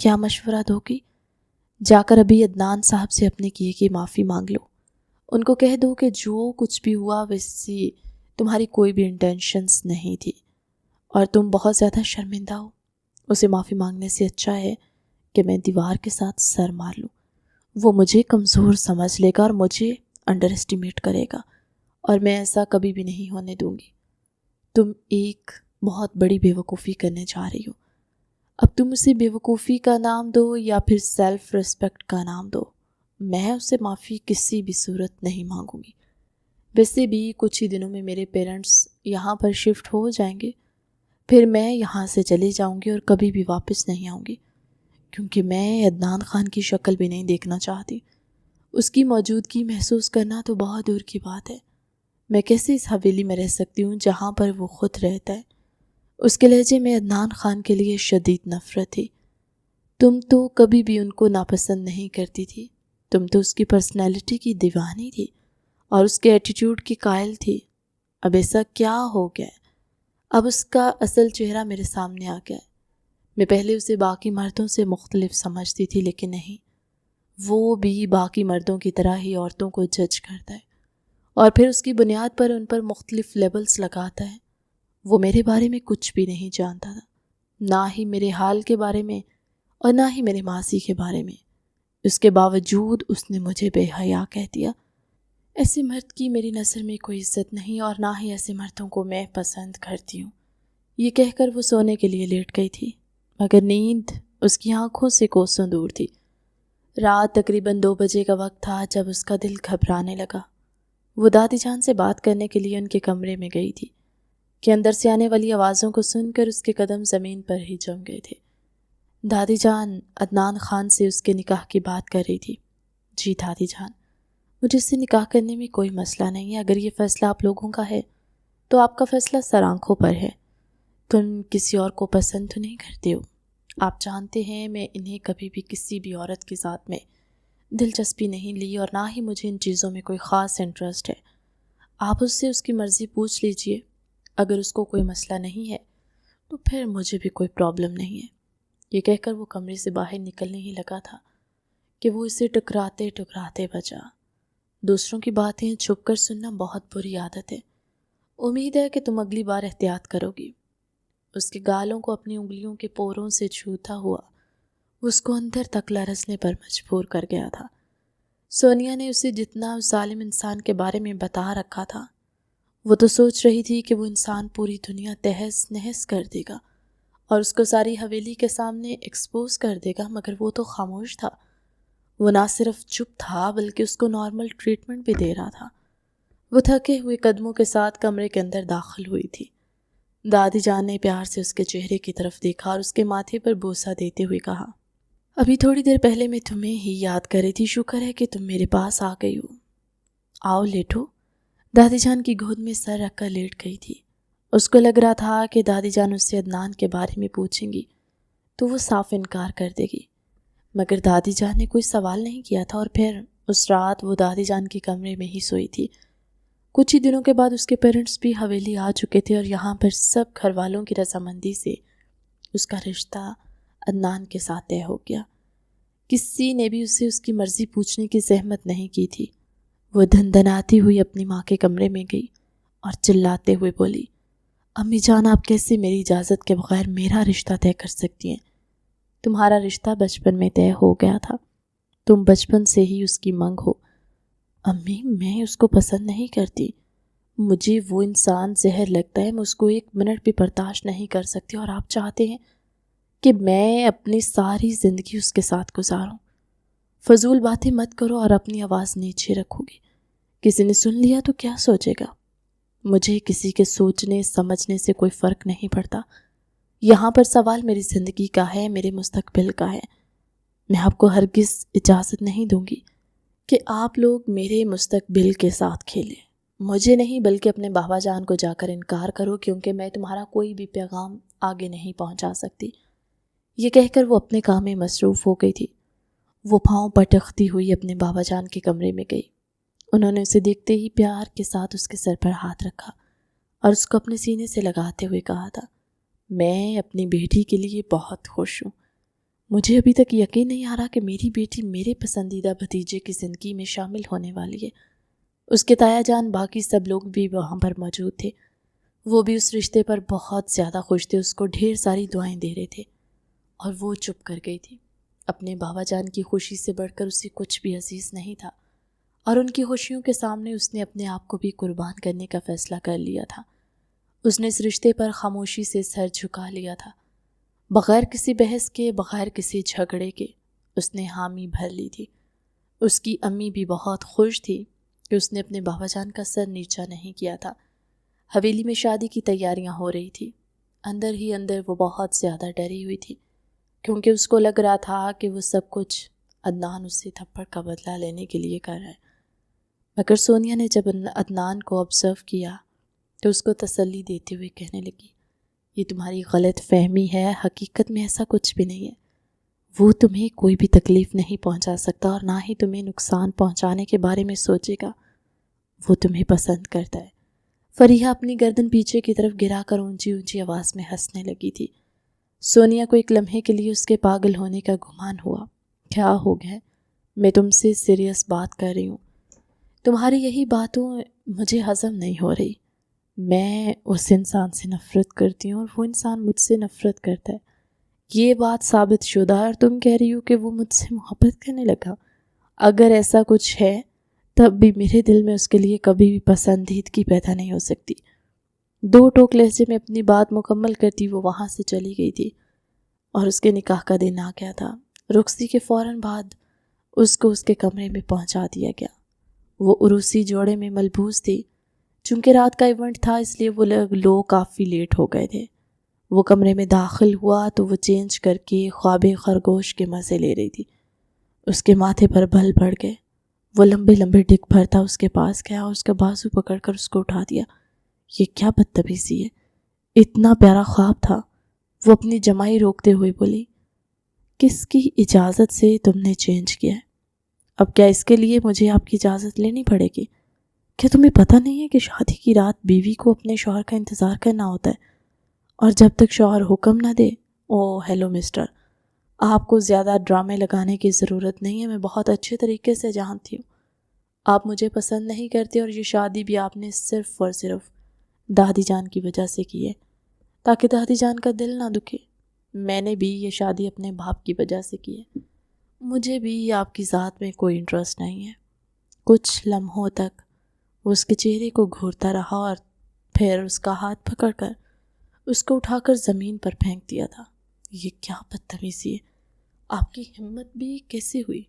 کیا مشورہ دو گی؟ جا کر ابھی عدنان صاحب سے اپنے کیے کی معافی مانگ لو، ان کو کہہ دو کہ جو کچھ بھی ہوا ویسی تمہاری کوئی بھی انٹینشنز نہیں تھی، اور تم بہت زیادہ شرمندہ ہو۔ اسے معافی مانگنے سے اچھا ہے کہ میں دیوار کے ساتھ سر مار لوں۔ وہ مجھے کمزور سمجھ لے گا اور مجھے انڈر اسٹیمیٹ کرے گا، اور میں ایسا کبھی بھی نہیں ہونے دوں گی۔ تم ایک بہت بڑی بیوقوفی کرنے جا رہی ہو۔ اب تم اسے بیوقوفی کا نام دو یا پھر سیلف ریسپیکٹ کا نام دو، میں اسے معافی کسی بھی صورت نہیں مانگوں گی۔ ویسے بھی کچھ ہی دنوں میں میرے پیرنٹس یہاں پر شفٹ ہو جائیں گے، پھر میں یہاں سے چلی جاؤں گی اور کبھی بھی واپس نہیں آؤں گی، کیونکہ میں عدنان خان کی شکل بھی نہیں دیکھنا چاہتی۔ اس کی موجودگی محسوس کرنا تو بہت دور کی بات ہے۔ میں کیسے اس حویلی میں رہ سکتی ہوں جہاں پر وہ خود رہتا ہے؟ اس کے لہجے میں عدنان خان کے لیے شدید نفرت تھی۔ تم تو کبھی بھی ان کو ناپسند نہیں کرتی تھی، تم تو اس کی پرسنالٹی کی دیوانی تھی اور اس کے ایٹیٹیوڈ کی قائل تھی۔ اب ایسا کیا ہو گیا ہے؟ اب اس کا اصل چہرہ میرے سامنے آ گیا ہے۔ میں پہلے اسے باقی مردوں سے مختلف سمجھتی تھی، لیکن نہیں، وہ بھی باقی مردوں کی طرح ہی عورتوں کو جج کرتا ہے اور پھر اس کی بنیاد پر ان پر مختلف لیبلز لگاتا ہے۔ وہ میرے بارے میں کچھ بھی نہیں جانتا تھا، نہ ہی میرے حال کے بارے میں اور نہ ہی میرے ماضی کے بارے میں۔ اس کے باوجود اس نے مجھے بے حیا کہہ دیا۔ ایسے مرد کی میری نظر میں کوئی عزت نہیں اور نہ ہی ایسے مردوں کو میں پسند کرتی ہوں۔ یہ کہہ کر وہ سونے کے لیے لیٹ گئی تھی، مگر نیند اس کی آنکھوں سے کوسوں دور تھی۔ رات تقریباً 2 بجے کا وقت تھا جب اس کا دل گھبرانے لگا۔ وہ دادی جان سے بات کرنے کے لیے ان کے کمرے میں گئی تھی کہ اندر سے آنے والی آوازوں کو سن کر اس کے قدم زمین پر ہی جم گئے تھے۔ دادی جان عدنان خان سے اس کے نکاح کی بات کر رہی تھی۔ جی دادی جان، مجھے اس سے نکاح کرنے میں کوئی مسئلہ نہیں ہے۔ اگر یہ فیصلہ آپ لوگوں کا ہے تو آپ کا فیصلہ سر آنکھوں پر ہے۔ تم کسی اور کو پسند تو نہیں کرتے ہو؟ آپ جانتے ہیں میں انہیں کبھی بھی کسی بھی عورت کی ذات میں دلچسپی نہیں لی اور نہ ہی مجھے ان چیزوں میں کوئی خاص انٹرسٹ ہے۔ آپ اس سے اس کی مرضی پوچھ لیجئے۔ اگر اس کو کوئی مسئلہ نہیں ہے تو پھر مجھے بھی کوئی پرابلم نہیں ہے۔ یہ کہہ کر وہ کمرے سے باہر نکلنے ہی لگا تھا کہ وہ اسے ٹکراتے ٹکراتے بچا۔ دوسروں کی باتیں چھپ کر سننا بہت بری عادت ہے۔ امید ہے کہ تم اگلی بار احتیاط کرو گی۔ اس کے گالوں کو اپنی انگلیوں کے پوروں سے چھوتا ہوا اس کو اندر تک لرزنے پر مجبور کر گیا تھا۔ سونیا نے اسے جتنا اس ظالم انسان کے بارے میں بتا رکھا تھا، وہ تو سوچ رہی تھی کہ وہ انسان پوری دنیا تہس نہس کر دے گا اور اس کو ساری حویلی کے سامنے ایکسپوز کر دے گا، مگر وہ تو خاموش تھا۔ وہ نہ صرف چپ تھا بلکہ اس کو نارمل ٹریٹمنٹ بھی دے رہا تھا۔ وہ تھکے ہوئے قدموں کے ساتھ کمرے کے اندر داخل ہوئی تھی۔ دادی جان نے پیار سے اس کے چہرے کی طرف دیکھا اور اس کے ماتھے پر بوسہ دیتے ہوئے کہا، ابھی تھوڑی دیر پہلے میں تمہیں ہی یاد کر رہی تھی، شکر ہے کہ تم میرے پاس آ گئی ہو۔ آؤ لیٹو۔ دادی جان کی گود میں سر رکھ کر لیٹ گئی تھی۔ اس کو لگ رہا تھا کہ دادی جان اس سے عدنان کے بارے میں پوچھیں گی تو وہ صاف انکار کر دے گی، مگر دادی جان نے کوئی سوال نہیں کیا تھا اور پھر اس رات وہ دادی جان کے کمرے میں ہی سوئی تھی۔ کچھ ہی دنوں کے بعد اس کے پیرنٹس بھی حویلی آ چکے تھے اور یہاں پر سب گھر والوں کی رضامندی سے اس کا رشتہ عدنان کے ساتھ طے ہو گیا۔ کسی نے بھی اسے اس کی مرضی پوچھنے کی زحمت نہیں کی تھی۔ وہ دھندناتی ہوئی اپنی ماں کے کمرے میں گئی اور چلاتے ہوئے بولی، امی جان آپ کیسے میری اجازت کے بغیر میرا رشتہ طے کر سکتی ہیں؟ تمہارا رشتہ بچپن میں طے ہو گیا تھا، تم بچپن سے ہی اس کی منگ ہو۔ امی میں اس کو پسند نہیں کرتی، مجھے وہ انسان زہر لگتا ہے، میں اس کو 1 منٹ بھی برداشت نہیں کر سکتی، اور آپ چاہتے ہیں کہ میں اپنی ساری زندگی اس کے ساتھ گزاروں۔ فضول باتیں مت کرو اور اپنی آواز نیچے رکھو گی، کسی نے سن لیا تو کیا سوچے گا؟ مجھے کسی کے سوچنے سمجھنے سے کوئی فرق نہیں پڑتا۔ یہاں پر سوال میری زندگی کا ہے، میرے مستقبل کا ہے۔ میں آپ کو ہرگز اجازت نہیں دوں گی کہ آپ لوگ میرے مستقبل کے ساتھ کھیلیں۔ مجھے نہیں بلکہ اپنے بابا جان کو جا کر انکار کرو، کیونکہ میں تمہارا کوئی بھی پیغام آگے نہیں پہنچا سکتی۔ یہ کہہ کر وہ اپنے کام میں مصروف ہو گئی تھی۔ وہ پاؤں پٹکتی ہوئی اپنے بابا جان کے کمرے میں گئی۔ انہوں نے اسے دیکھتے ہی پیار کے ساتھ اس کے سر پر ہاتھ رکھا اور اس کو اپنے سینے سے لگاتے ہوئے کہا تھا، میں اپنی بیٹی کے لیے بہت خوش ہوں۔ مجھے ابھی تک یقین نہیں آ رہا کہ میری بیٹی میرے پسندیدہ بھتیجے کی زندگی میں شامل ہونے والی ہے۔ اس کے تایا جان باقی سب لوگ بھی وہاں پر موجود تھے۔ وہ بھی اس رشتے پر بہت زیادہ خوش تھے، اس کو ڈھیر ساری دعائیں دے رہے تھے، اور وہ چپ کر گئی تھی۔ اپنے بابا جان کی خوشی سے بڑھ کر اسے کچھ بھی عزیز نہیں تھا، اور ان کی خوشیوں کے سامنے اس نے اپنے آپ کو بھی قربان کرنے کا فیصلہ کر لیا تھا۔ اس نے اس رشتے پر خاموشی سے سر جھکا لیا تھا، بغیر کسی بحث کے، بغیر کسی جھگڑے کے اس نے حامی بھر لی تھی۔ اس کی امی بھی بہت خوش تھی کہ اس نے اپنے بابا جان کا سر نیچا نہیں کیا تھا۔ حویلی میں شادی کی تیاریاں ہو رہی تھی۔ اندر ہی اندر وہ بہت زیادہ ڈری ہوئی تھی، کیونکہ اس کو لگ رہا تھا کہ وہ سب کچھ عدنان اس سے تھپڑ کا بدلہ لینے کے لیے کر رہا ہے۔ مگر سونیا نے جب عدنان کو آبزرو کیا تو اس کو تسلی دیتے ہوئے کہنے لگی، یہ تمہاری غلط فہمی ہے، حقیقت میں ایسا کچھ بھی نہیں ہے۔ وہ تمہیں کوئی بھی تکلیف نہیں پہنچا سکتا، اور نہ ہی تمہیں نقصان پہنچانے کے بارے میں سوچے گا۔ وہ تمہیں پسند کرتا ہے۔ فریحہ اپنی گردن پیچھے کی طرف گرا کر اونچی اونچی آواز میں ہنسنے لگی تھی۔ سونیا کو ایک لمحے کے لیے اس کے پاگل ہونے کا گمان ہوا۔ کیا ہو گیا؟ میں تم سے سیریس بات کر رہی ہوں، تمہاری یہی باتوں مجھے ہضم نہیں ہو رہی۔ میں اس انسان سے نفرت کرتی ہوں اور وہ انسان مجھ سے نفرت کرتا ہے، یہ بات ثابت شدہ ہے، اور تم کہہ رہی ہو کہ وہ مجھ سے محبت کرنے لگا۔ اگر ایسا کچھ ہے تب بھی میرے دل میں اس کے لیے کبھی بھی پسندیدگی پیدا نہیں ہو سکتی۔ دو ٹوک لہجے میں اپنی بات مکمل کرتی وہ وہاں سے چلی گئی تھی، اور اس کے نکاح کا دن آ گیا تھا۔ رخصتی کے فوراً بعد اس کو اس کے کمرے میں پہنچا دیا گیا۔ وہ عروسی جوڑے میں ملبوس تھی۔ چونکہ رات کا ایونٹ تھا اس لیے وہ لوگ کافی لیٹ ہو گئے تھے۔ وہ کمرے میں داخل ہوا تو وہ چینج کر کے خواب خرگوش کے مزے لے رہی تھی۔ اس کے ماتھے پر بل پڑ گئے۔ وہ لمبے لمبے ڈگ بھرتا اس کے پاس گیا اور اس کا بازو پکڑ کر اس کو اٹھا دیا۔ یہ کیا بدتمیزی ہے، اتنا پیارا خواب تھا۔ وہ اپنی جمائی روکتے ہوئے بولی، کس کی اجازت سے تم نے چینج کیا ہے؟ اب کیا اس کے لیے مجھے آپ کی اجازت لینی پڑے گی؟ کیا تمہیں پتہ نہیں ہے کہ شادی کی رات بیوی کو اپنے شوہر کا انتظار کرنا ہوتا ہے، اور جب تک شوہر حکم نہ دے؟ اوہ ہیلو مسٹر، آپ کو زیادہ ڈرامے لگانے کی ضرورت نہیں ہے، میں بہت اچھے طریقے سے جانتی ہوں آپ مجھے پسند نہیں کرتے، اور یہ شادی بھی آپ نے صرف اور صرف دادی جان کی وجہ سے کی ہے، تاکہ دادی جان کا دل نہ دکھے۔ میں نے بھی یہ شادی اپنے باپ کی وجہ سے کی ہے، مجھے بھی آپ کی ذات میں کوئی انٹرسٹ نہیں ہے۔ کچھ لمحوں تک وہ اس کے چہرے کو گھورتا رہا، اور پھر اس کا ہاتھ پکڑ کر اس کو اٹھا کر زمین پر پھینک دیا تھا۔ یہ کیا بدتمیزی ہے، آپ کی ہمت بھی کیسے ہوئی؟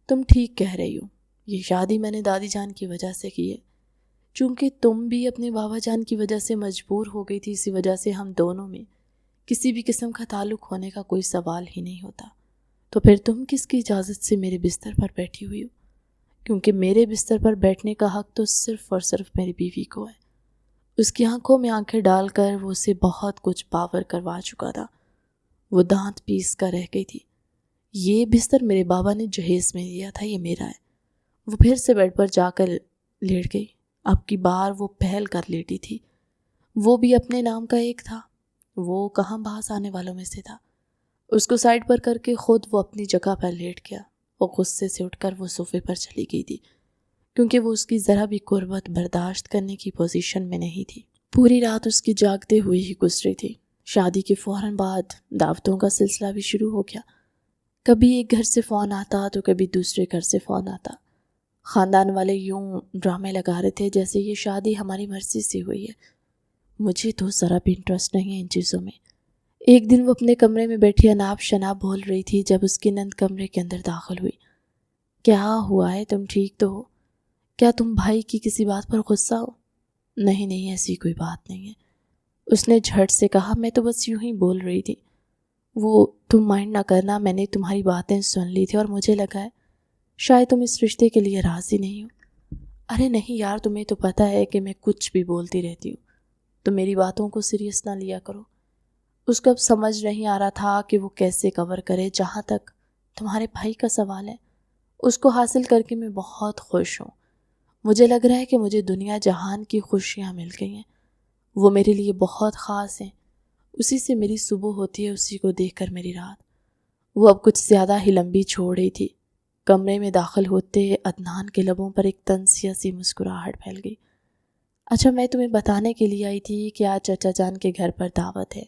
تم ٹھیک کہہ رہی ہو، یہ شادی میں نے دادی جان کی وجہ سے کی ہے۔ چونکہ تم بھی اپنے بابا جان کی وجہ سے مجبور ہو گئی تھی، اسی وجہ سے ہم دونوں میں کسی بھی قسم کا تعلق ہونے کا کوئی سوال ہی نہیں ہوتا۔ تو پھر تم کس کی اجازت سے میرے بستر پر بیٹھی ہوئی ہو؟ کیونکہ میرے بستر پر بیٹھنے کا حق تو صرف اور صرف میری بیوی کو ہے۔ اس کی آنکھوں میں آنکھیں ڈال کر وہ اسے بہت کچھ باور کروا چکا تھا۔ وہ دانت پیس کر رہ گئی تھی۔ یہ بستر میرے بابا نے جہیز میں دیا تھا، یہ میرا ہے۔ وہ پھر سے بیڈ پر جا کر لیٹ گئی۔ اب کی بار وہ پہل کر لیٹی تھی۔ وہ بھی اپنے نام کا ایک تھا، وہ کہاں باز آنے والوں میں سے تھا۔ اس کو سائڈ پر کر کے خود وہ اپنی جگہ پر لیٹ گیا۔ وہ غصے سے اٹھ کر وہ صوفے پر چلی گئی تھی، کیونکہ وہ اس کی ذرا بھی قربت برداشت کرنے کی پوزیشن میں نہیں تھی۔ پوری رات اس کی جاگتے ہوئے ہی گزری تھی۔ شادی کے فوراً بعد دعوتوں کا سلسلہ بھی شروع ہو گیا۔ کبھی ایک گھر سے فون آتا تو کبھی دوسرے گھر سے فون آتا۔ خاندان والے یوں ڈرامے لگا رہے تھے جیسے یہ شادی ہماری مرضی سے ہوئی ہے۔ مجھے تو ذرا بھی انٹرسٹ نہیں ہے ان چیزوں میں۔ ایک دن وہ اپنے کمرے میں بیٹھی اناپ شناپ بول رہی تھی جب اس کی نند کمرے کے اندر داخل ہوئی۔ کیا ہوا ہے، تم ٹھیک تو ہو؟ کیا تم بھائی کی کسی بات پر غصہ ہو؟ نہیں نہیں، ایسی کوئی بات نہیں ہے، اس نے جھٹ سے کہا۔ میں تو بس یوں ہی بول رہی تھی۔ وہ تم مائنڈ نہ کرنا، میں نے تمہاری باتیں سن لی تھی اور مجھے لگا ہے شاید تم اس رشتے کے لیے راضی نہیں ہو۔ ارے نہیں یار، تمہیں تو پتہ ہے کہ میں کچھ بھی بولتی رہتی ہوں، تم میری باتوں کو سیریس نہ لیا کرو۔ اس کو اب سمجھ نہیں آ رہا تھا کہ وہ کیسے کور کرے۔ جہاں تک تمہارے بھائی کا سوال ہے، اس کو حاصل کر کے میں بہت خوش ہوں۔ مجھے لگ رہا ہے کہ مجھے دنیا جہان کی خوشیاں مل گئی ہیں۔ وہ میرے لیے بہت خاص ہیں، اسی سے میری صبح ہوتی ہے، اسی کو دیکھ کر میری رات۔ وہ اب کچھ زیادہ ہی لمبی چھوڑ رہی تھی۔ کمرے میں داخل ہوتے عدنان کے لبوں پر ایک طنزیہ سی مسکراہٹ پھیل گئی۔ اچھا، میں تمہیں بتانے کے لیے آئی تھی کہ آج چچا جان کے گھر پر دعوت ہے،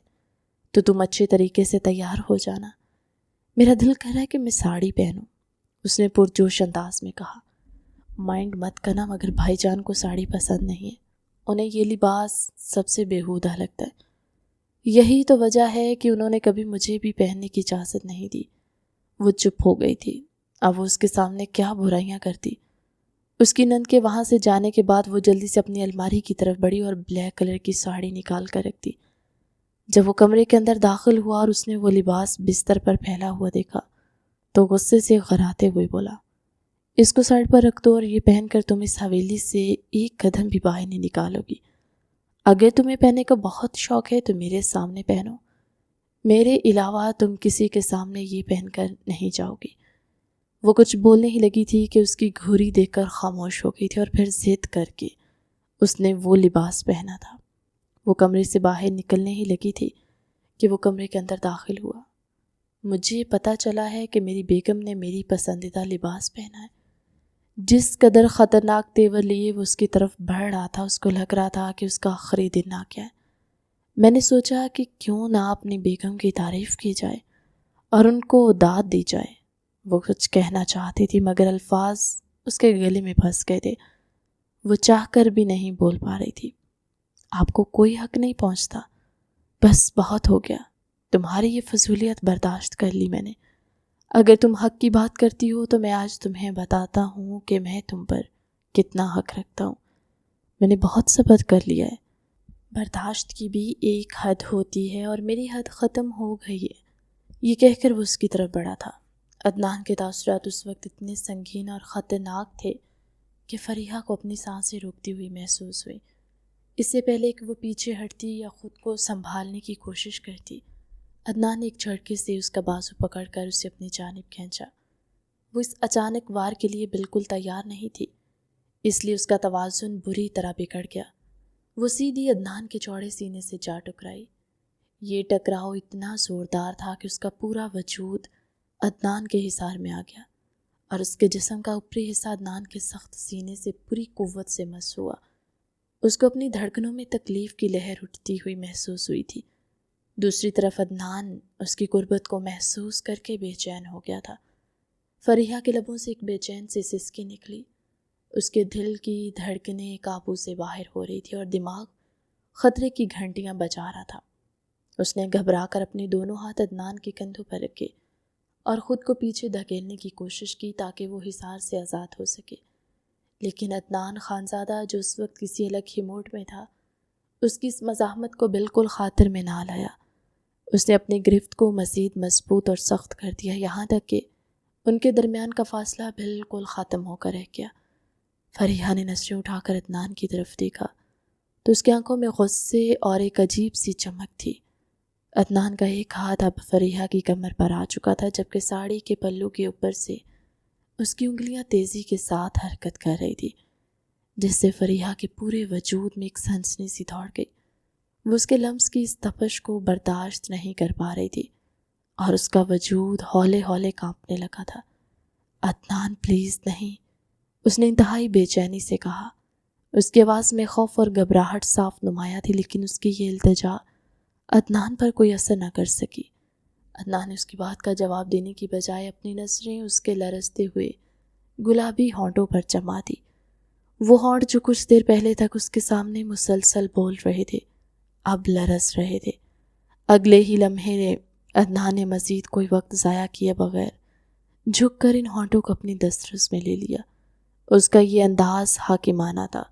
تو تم اچھے طریقے سے تیار ہو جانا۔ میرا دل کر رہا ہے کہ میں ساڑی پہنوں، اس نے پرجوش انداز میں کہا۔ مائنڈ مت کرنا، مگر بھائی جان کو ساڑی پسند نہیں ہے، انہیں یہ لباس سب سے بیہودہ لگتا ہے۔ یہی تو وجہ ہے کہ انہوں نے کبھی مجھے بھی پہننے کی اجازت نہیں دی۔ وہ چپ ہو گئی تھی، اب وہ اس کے سامنے کیا برائیاں کرتی۔ اس کی نند کے وہاں سے جانے کے بعد وہ جلدی سے اپنی الماری کی طرف بڑھی اور بلیک کلر کی ساڑی نکال کر رکھ دی۔ جب وہ کمرے کے اندر داخل ہوا اور اس نے وہ لباس بستر پر پھیلا ہوا دیکھا تو غصے سے غراتے ہوئے بولا، اس کو سائڈ پر رکھ دو اور یہ پہن کر تم اس حویلی سے ایک قدم بھی باہر نہیں نکالو گی۔ اگر تمہیں پہننے کا بہت شوق ہے تو میرے سامنے پہنو، میرے علاوہ تم کسی کے سامنے یہ پہن کر نہیں جاؤ گی۔ وہ کچھ بولنے ہی لگی تھی کہ اس کی گھوری دیکھ کر خاموش ہو گئی تھی اور پھر ضد کر کے اس نے وہ لباس پہنا تھا۔ وہ کمرے سے باہر نکلنے ہی لگی تھی کہ وہ کمرے کے اندر داخل ہوا۔ مجھے پتہ چلا ہے کہ میری بیگم نے میری پسندیدہ لباس پہنا ہے۔ جس قدر خطرناک تیور لیے وہ اس کی طرف بڑھ رہا تھا، اس کو لگ رہا تھا کہ اس کا آخری دن آ گیا ہے۔ میں نے سوچا کہ کیوں نہ اپنی بیگم کی تعریف کی جائے اور ان کو داد دی جائے۔ وہ کچھ کہنا چاہتی تھی مگر الفاظ اس کے گلے میں پھنس گئے تھے، وہ چاہ کر بھی نہیں بول پا رہی تھی۔ آپ کو کوئی حق نہیں پہنچتا، بس بہت ہو گیا، تمہاری یہ فضولیت برداشت کر لی میں نے۔ اگر تم حق کی بات کرتی ہو تو میں آج تمہیں بتاتا ہوں کہ میں تم پر کتنا حق رکھتا ہوں۔ میں نے بہت صبر کر لیا ہے، برداشت کی بھی ایک حد ہوتی ہے اور میری حد ختم ہو گئی ہے۔ یہ کہہ کر وہ اس کی طرف بڑھا تھا۔ عدنان کے تاثرات اس وقت اتنے سنگین اور خطرناک تھے کہ فریحہ کو اپنی سانسیں روکتی ہوئی محسوس ہوئی۔ اس سے پہلے کہ وہ پیچھے ہٹتی یا خود کو سنبھالنے کی کوشش کرتی، عدنان نے ایک جھٹکے سے اس کا بازو پکڑ کر اسے اپنی جانب کھینچا۔ وہ اس اچانک وار کے لیے بالکل تیار نہیں تھی، اس لیے اس کا توازن بری طرح بگڑ گیا۔ وہ سیدھی عدنان کے چوڑے سینے سے جا ٹکرائی۔ یہ ٹکراؤ اتنا زوردار تھا کہ اس کا پورا وجود عدنان کے حصار میں آ گیا اور اس کے جسم کا اوپری حصہ عدنان کے سخت سینے سے پوری قوت سے مس ہوا۔ اس کو اپنی دھڑکنوں میں تکلیف کی لہر اٹھتی ہوئی محسوس ہوئی تھی۔ دوسری طرف عدنان اس کی قربت کو محسوس کر کے بے چین ہو گیا تھا۔ فریحہ کے لبوں سے ایک بے چین سی سسکی نکلی۔ اس کے دل کی دھڑکنیں قابو سے باہر ہو رہی تھی اور دماغ خطرے کی گھنٹیاں بجا رہا تھا۔ اس نے گھبرا کر اپنے دونوں ہاتھ عدنان کے کندھوں پر رکھے اور خود کو پیچھے دھکیلنے کی کوشش کی تاکہ وہ حصار سے آزاد ہو سکے، لیکن عدنان خانزادہ جو اس وقت کسی الگ ہی موڈ میں تھا، اس کی اس مزاحمت کو بالکل خاطر میں نہ لایا۔ اس نے اپنی گرفت کو مزید مضبوط اور سخت کر دیا، یہاں تک کہ ان کے درمیان کا فاصلہ بالکل ختم ہو کر رہ گیا۔ فریحہ نے نظریں اٹھا کر عدنان کی طرف دیکھا تو اس کی آنکھوں میں غصے اور ایک عجیب سی چمک تھی۔ عدنان کا ایک ہاتھ اب فریحہ کی کمر پر آ چکا تھا، جبکہ ساڑی کے پلو کے اوپر سے اس کی انگلیاں تیزی کے ساتھ حرکت کر رہی تھی، جس سے فریحہ کے پورے وجود میں ایک سنسنی سی دوڑ گئی۔ وہ اس کے لمس کی اس تپش کو برداشت نہیں کر پا رہی تھی اور اس کا وجود ہولے ہولے کانپنے لگا تھا۔ عدنان پلیز نہیں، اس نے انتہائی بے چینی سے کہا۔ اس کی آواز میں خوف اور گھبراہٹ صاف نمایاں تھی، لیکن اس کی یہ التجا عدنان پر کوئی اثر نہ کر سکی۔ عدنان نے اس کی بات کا جواب دینے کی بجائے اپنی نظریں اس کے لرزتے ہوئے گلابی ہونٹوں پر جما دی۔ وہ ہونٹ جو کچھ دیر پہلے تک اس کے سامنے مسلسل بول رہے تھے، اب لرز رہے تھے۔ اگلے ہی لمحے عدنان نے مزید کوئی وقت ضائع کیے بغیر جھک کر ان ہونٹوں کو اپنی دسترس میں لے لیا۔ اس کا یہ انداز حاکمانہ تھا،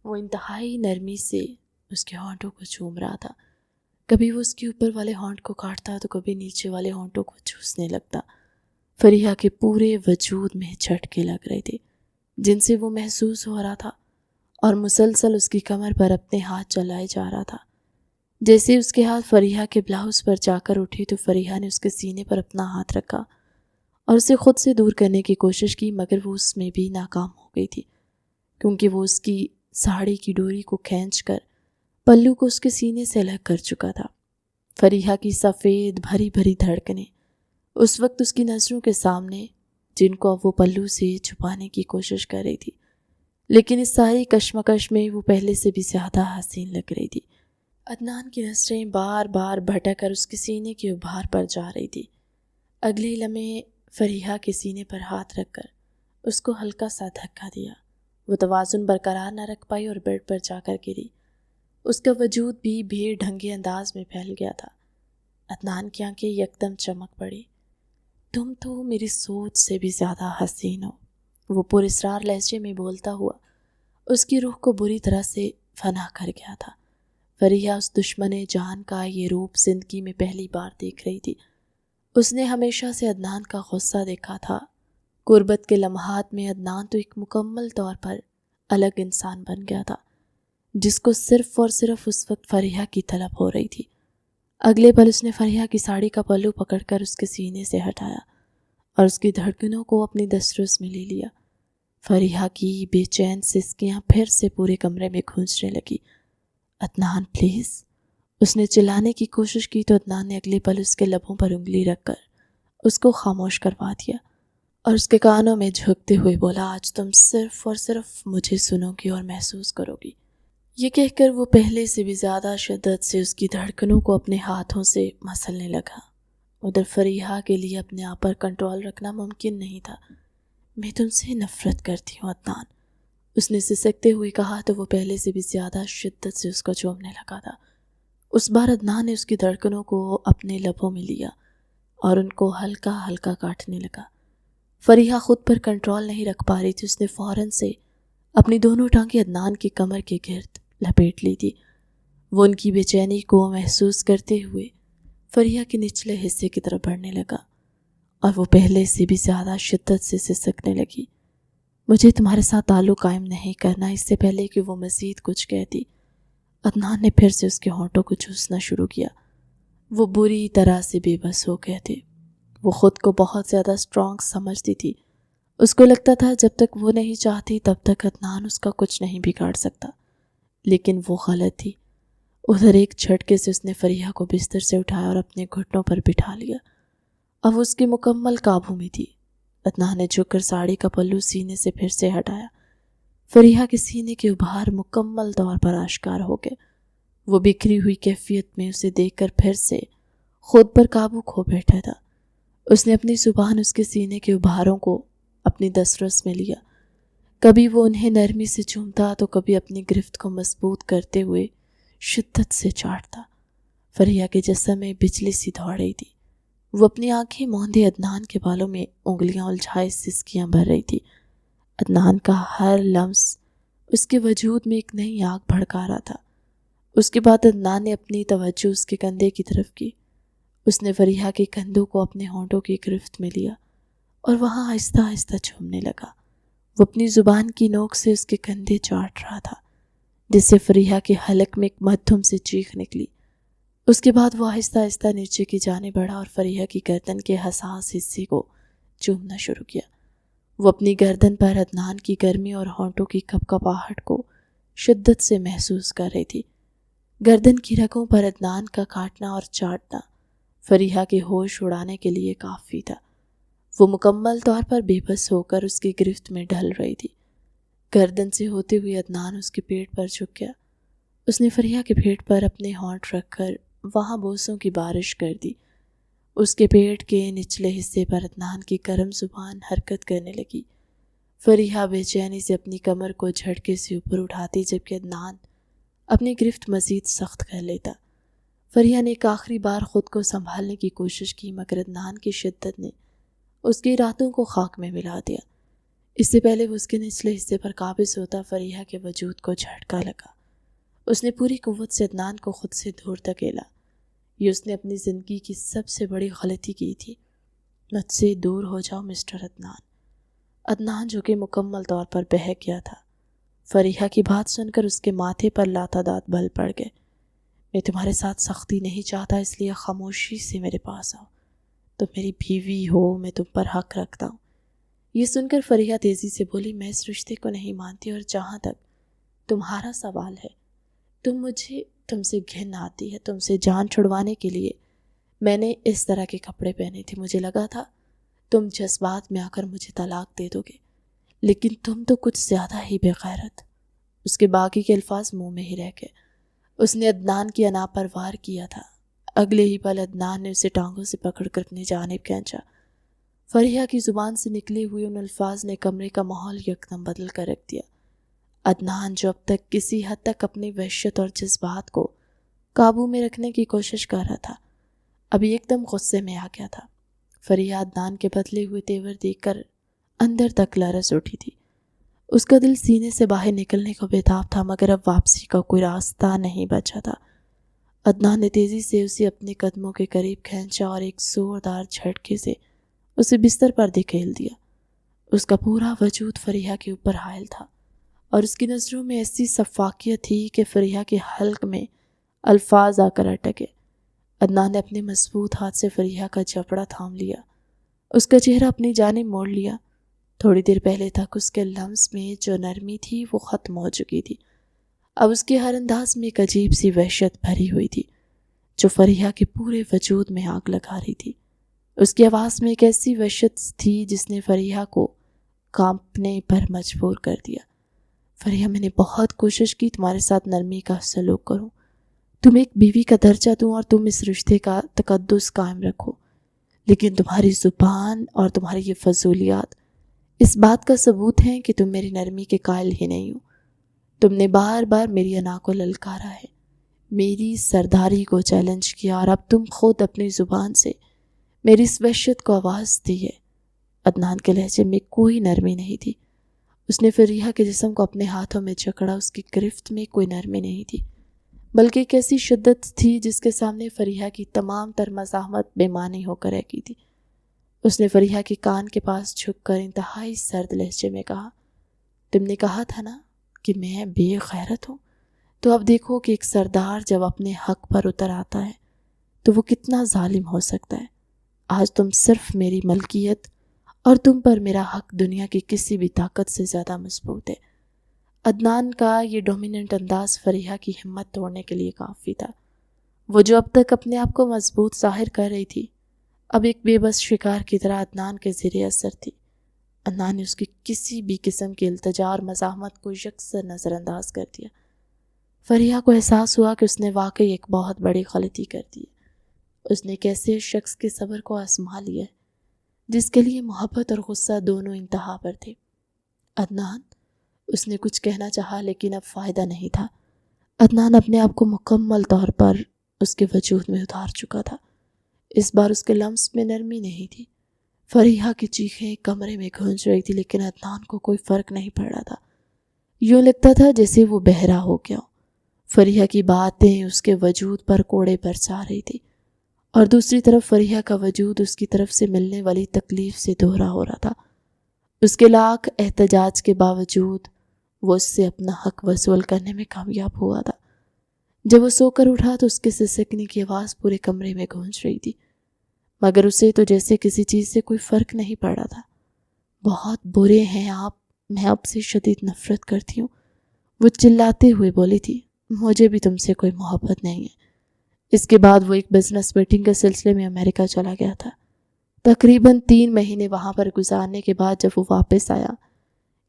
وہ انتہائی نرمی سے اس کے ہونٹوں کو چوم رہا تھا۔ کبھی وہ اس کے اوپر والے ہونٹ کو کاٹتا تو کبھی نیچے والے ہونٹوں کو چوسنے لگتا۔ فریحہ کے پورے وجود میں جھٹکے لگ رہے تھے جن سے وہ محسوس ہو رہا تھا اور مسلسل اس کی کمر پر اپنے ہاتھ چلائے جا رہا تھا۔ جیسے اس کے ہاتھ فریحہ کے بلاؤز پر جا کر اٹھے تو فریحہ نے اس کے سینے پر اپنا ہاتھ رکھا اور اسے خود سے دور کرنے کی کوشش کی، مگر وہ اس میں بھی ناکام ہو گئی تھی، کیونکہ وہ اس کی ساڑی کی ڈوری کو کھینچ کر پلو کو اس کے سینے سے الگ کر چکا تھا۔ فریحہ کی سفید بھری بھری دھڑکنیں اس وقت اس کی نظروں کے سامنے، جن کو اب وہ پلو سے چھپانے کی کوشش کر رہی تھی۔ لیکن اس ساری کشمکش میں وہ پہلے سے بھی زیادہ حسین لگ رہی تھی۔ عدنان کی نظریں بار بار بھٹک کر اس کے سینے کے ابھار پر جا رہی تھی۔ اگلے لمحے فریحہ کے سینے پر ہاتھ رکھ کر اس کو ہلکا سا دھکا دیا۔ وہ توازن برقرار نہ رکھ پائی اور بیڈ پر جا کر گری۔ اس کا وجود بھی بے ڈھنگے انداز میں پھیل گیا تھا۔ عدنان کی آنکھیں یکدم چمک پڑی۔ تم تو میری سوچ سے بھی زیادہ حسین ہو، وہ پراسرار لہجے میں بولتا ہوا اس کی روح کو بری طرح سے فنا کر گیا تھا۔ فریحہ اس دشمن جان کا یہ روپ زندگی میں پہلی بار دیکھ رہی تھی۔ اس نے ہمیشہ سے عدنان کا غصہ دیکھا تھا۔ غربت کے لمحات میں عدنان تو ایک مکمل طور پر الگ انسان بن گیا تھا، جس کو صرف اور صرف اس وقت فریحہ کی طلب ہو رہی تھی۔ اگلے پل اس نے فریحہ کی ساڑی کا پلو پکڑ کر اس کے سینے سے ہٹایا اور اس کی دھڑکنوں کو اپنی دسترس میں لے لیا۔ فریحہ کی بے چین سسکیاں پھر سے پورے کمرے میں گونجنے لگی۔ عدنان پلیز، اس نے چلانے کی کوشش کی تو عدنان نے اگلے پل اس کے لبوں پر انگلی رکھ کر اس کو خاموش کروا دیا اور اس کے کانوں میں جھکتے ہوئے بولا آج تم صرف اور صرف مجھے سنو گی اور محسوس کرو گی۔ یہ کہہ کر وہ پہلے سے بھی زیادہ شدت سے اس کی دھڑکنوں کو اپنے ہاتھوں سے مسلنے لگا۔ ادھر فریحہ کے لیے اپنے آپ پر کنٹرول رکھنا ممکن نہیں تھا۔ میں تم سے نفرت کرتی ہوں عدنان، اس نے سسکتے ہوئے کہا تو وہ پہلے سے بھی زیادہ شدت سے اس کو چومنے لگا تھا۔ اس بار عدنان نے اس کی دھڑکنوں کو اپنے لبوں میں لیا اور ان کو ہلکا ہلکا کاٹنے لگا۔ فریحہ خود پر کنٹرول نہیں رکھ پا رہی تھی۔ اس نے فوراً سے اپنی دونوں ٹانگیں عدنان کی کمر کے گرد لپیٹ لی تھی۔ وہ ان کی بے چینی کو محسوس کرتے ہوئے فریحہ کے نچلے حصے کی طرف بڑھنے لگا اور وہ پہلے سے بھی زیادہ شدت سے سسکنے لگی۔ مجھے تمہارے ساتھ تعلق قائم نہیں کرنا، اس سے پہلے کہ وہ مزید کچھ کہتی عدنان نے پھر سے اس کے ہونٹوں کو چوسنا شروع کیا۔ وہ بری طرح سے بے بس ہو گئے تھے۔ وہ خود کو بہت زیادہ اسٹرانگ سمجھتی تھی۔ اس کو لگتا تھا جب تک وہ نہیں چاہتی تب تک عدنان اس کا کچھ نہیں بگاڑ سکتا، لیکن وہ غلط تھی۔ ادھر ایک جھٹکے سے اس نے فریحہ کو بستر سے اٹھایا اور اپنے گھٹنوں پر بٹھا لیا۔ اب اس کی مکمل قابو میں تھی۔ عدنان نے جھک کر ساڑی کا پلو سینے سے پھر سے ہٹایا۔ فریحہ کے سینے کے ابھار مکمل طور پر آشکار ہو گئے۔ وہ بکھری ہوئی کیفیت میں اسے دیکھ کر پھر سے خود پر قابو کھو بیٹھا تھا۔ اس نے اپنی زبان اس کے سینے کے ابھاروں کو اپنی دسترس میں لیا۔ کبھی وہ انہیں نرمی سے چومتا تو کبھی اپنی گرفت کو مضبوط کرتے ہوئے شدت سے چاٹتا۔ فریحہ کے جسم میں بجلی سی دوڑ رہی تھی۔ وہ اپنی آنکھیں موندے عدنان کے بالوں میں انگلیاں الجھائے سسکیاں بھر رہی تھی۔ عدنان کا ہر لمس اس کے وجود میں ایک نئی آگ بھڑکا رہا تھا۔ اس کے بعد عدنان نے اپنی توجہ اس کے کندھے کی طرف کی۔ اس نے فریحہ کے کندھوں کو اپنے ہونٹوں کی گرفت میں لیا اور وہاں آہستہ آہستہ چومنے لگا۔ وہ اپنی زبان کی نوک سے اس کے کندھے چاٹ رہا تھا، جس سے فریحہ کے حلق میں ایک مدھم سے چیخ نکلی۔ اس کے بعد وہ آہستہ آہستہ نیچے کی جانب بڑھا اور فریحہ کی گردن کے حساس حصے کو چومنا شروع کیا۔ وہ اپنی گردن پر عدنان کی گرمی اور ہونٹوں کی کپکپاہٹ کو شدت سے محسوس کر رہی تھی۔ گردن کی رگوں پر عدنان کا کاٹنا اور چاٹنا فریحہ کے ہوش اڑانے کے لیے کافی تھا۔ وہ مکمل طور پر بے بس ہو کر اس کی گرفت میں ڈھل رہی تھی۔ گردن سے ہوتے ہوئے عدنان اس کے پیٹ پر جھک گیا۔ اس نے فریحہ کے پیٹ پر اپنے ہونٹ رکھ کر وہاں بوسوں کی بارش کر دی۔ اس کے پیٹ کے نچلے حصے پر عدنان کی گرم زبان حرکت کرنے لگی۔ فریحہ بے چینی سے اپنی کمر کو جھٹکے سے اوپر اٹھاتی جبکہ عدنان اپنی گرفت مزید سخت کر لیتا۔ فریحہ نے ایک آخری بار خود کو سنبھالنے کی کوشش کی مگر عدنان کی شدت نے اس کی راتوں کو خاک میں ملا دیا۔ اس سے پہلے وہ اس کے نچلے حصے پر قابض ہوتا فریحہ کے وجود کو جھٹکا لگا۔ اس نے پوری قوت سے عدنان کو خود سے دور دھکیلا۔ یہ اس نے اپنی زندگی کی سب سے بڑی غلطی کی تھی۔ مجھ سے دور ہو جاؤ مسٹر عدنان۔ عدنان جو کہ مکمل طور پر بہک گیا تھا۔ فریحہ کی بات سن کر اس کے ماتھے پر لاتعداد بل پڑ گئے۔ میں تمہارے ساتھ سختی نہیں چاہتا، اس لیے خاموشی سے میرے پاس آؤ۔ تم میری بیوی ہو، میں تم پر حق رکھتا ہوں۔ یہ سن کر فریحہ تیزی سے بولی میں اس رشتے کو نہیں مانتی اور جہاں تک تمہارا سوال ہے مجھے تم سے گھن آتی ہے۔ تم سے جان چھڑوانے کے لیے میں نے اس طرح کے کپڑے پہنے تھے۔ مجھے لگا تھا تم جذبات میں آ کر مجھے طلاق دے دو گے، لیکن تم تو کچھ زیادہ ہی بے غیرت۔ اس کے باقی کے الفاظ منہ میں ہی رہ گئے۔ اس نے عدنان کی انا پر وار کیا تھا۔ اگلے ہی پل عدنان نے اسے ٹانگوں سے پکڑ کر اپنی جانب کھینچا۔ فریحہ کی زبان سے نکلے ہوئے ان الفاظ نے کمرے کا ماحول یکدم بدل کر رکھ دیا۔ عدنان جو اب تک کسی حد تک اپنی وحشت اور جذبات کو قابو میں رکھنے کی کوشش کر رہا تھا، ابھی ایک دم غصے میں آ گیا تھا۔ فریحہ عدنان کے بدلے ہوئے تیور دیکھ کر اندر تک لرز اٹھی تھی۔ اس کا دل سینے سے باہر نکلنے کو بےتاب تھا، مگر اب واپسی کا کوئی راستہ نہیں بچا تھا۔ عدنان نے تیزی سے اسے اپنے قدموں کے قریب کھینچا اور ایک زوردار جھٹکے سے اسے بستر پر دھکیل دیا۔ اس کا پورا وجود فریحہ کے اوپر حائل تھا اور اس کی نظروں میں ایسی شفافیت تھی کہ فریحہ کے حلق میں الفاظ آ کر اٹکے۔ عدنان نے اپنے مضبوط ہاتھ سے فریحہ کا جبڑا تھام لیا، اس کا چہرہ اپنی جانب موڑ لیا۔ تھوڑی دیر پہلے تک اس کے لمس میں جو نرمی تھی وہ ختم ہو چکی تھی۔ اب اس کے ہر انداز میں ایک عجیب سی وحشت بھری ہوئی تھی جو فریحہ کے پورے وجود میں آگ لگا رہی تھی۔ اس کی آواز میں ایک ایسی وحشت تھی جس نے فریحہ کو کانپنے پر مجبور کر دیا۔ فریحہ، میں نے بہت کوشش کی تمہارے ساتھ نرمی کا سلوک کروں، تم ایک بیوی کا درجہ دوں اور تم اس رشتے کا تقدس قائم رکھو، لیکن تمہاری زبان اور تمہاری یہ فضولیات اس بات کا ثبوت ہیں کہ تم میری نرمی کے قائل ہی نہیں ہو۔ تم نے بار بار میری انا کو للکارا ہے، میری سرداری کو چیلنج کیا، اور اب تم خود اپنی زبان سے میری اس وحشت کو آواز دی ہے۔ عدنان کے لہجے میں کوئی نرمی نہیں تھی۔ اس نے فریحہ کے جسم کو اپنے ہاتھوں میں جکڑا۔ اس کی گرفت میں کوئی نرمی نہیں تھی، بلکہ ایک ایسی شدت تھی جس کے سامنے فریحہ کی تمام تر مزاحمت بے معنی ہو کر رہ گئی تھی۔ اس نے فریحہ کے کان کے پاس جھک کر انتہائی سرد لہجے میں کہا، تم نے کہا تھا نا کہ میں بے غیرت ہوں، تو اب دیکھو کہ ایک سردار جب اپنے حق پر اتر آتا ہے تو وہ کتنا ظالم ہو سکتا ہے۔ آج تم صرف میری ملکیت اور تم پر میرا حق دنیا کی کسی بھی طاقت سے زیادہ مضبوط ہے۔ عدنان کا یہ ڈومیننٹ انداز فریحہ کی ہمت توڑنے کے لیے کافی تھا۔ وہ جو اب تک اپنے آپ کو مضبوط ظاہر کر رہی تھی، اب ایک بے بس شکار کی طرح عدنان کے زیر اثر تھی۔ عدنان نے اس کی کسی بھی قسم کی التجا اور مزاحمت کو یکسر نظر انداز کر دیا۔ فریحہ کو احساس ہوا کہ اس نے واقعی ایک بہت بڑی غلطی کر دی ہے۔ اس نے ایک ایسے شخص کے صبر کو آزما لیا ہے جس کے لیے محبت اور غصہ دونوں انتہا پر تھے۔ عدنان، اس نے کچھ کہنا چاہا لیکن اب فائدہ نہیں تھا۔ عدنان اپنے آپ کو مکمل طور پر اس کے وجود میں اتار چکا تھا۔ اس بار اس کے لمس میں نرمی نہیں تھی۔ فریحہ کی چیخیں کمرے میں گونج رہی تھی لیکن عدنان کو کوئی فرق نہیں پڑ رہا تھا۔ یوں لگتا تھا جیسے وہ بہرا ہو گیا ہو۔ فریحہ کی باتیں اس کے وجود پر کوڑے برسا رہی تھی اور دوسری طرف فریحہ کا وجود اس کی طرف سے ملنے والی تکلیف سے دوہرا ہو رہا تھا۔ اس کے لاکھ احتجاج کے باوجود وہ اس سے اپنا حق وصول کرنے میں کامیاب ہوا تھا۔ جب وہ سو کر اٹھا تو اس کے سسکنے کی آواز پورے کمرے میں گونج رہی تھی، مگر اسے تو جیسے کسی چیز سے کوئی فرق نہیں پڑ رہا تھا۔ بہت برے ہیں آپ، میں آپ سے شدید نفرت کرتی ہوں، وہ چلاتے ہوئے بولی تھی۔ مجھے بھی تم سے کوئی محبت نہیں ہے۔ اس کے بعد وہ ایک بزنس میٹنگ کے سلسلے میں امریکہ چلا گیا تھا۔ تقریباً 3 مہینے وہاں پر گزارنے کے بعد جب وہ واپس آیا،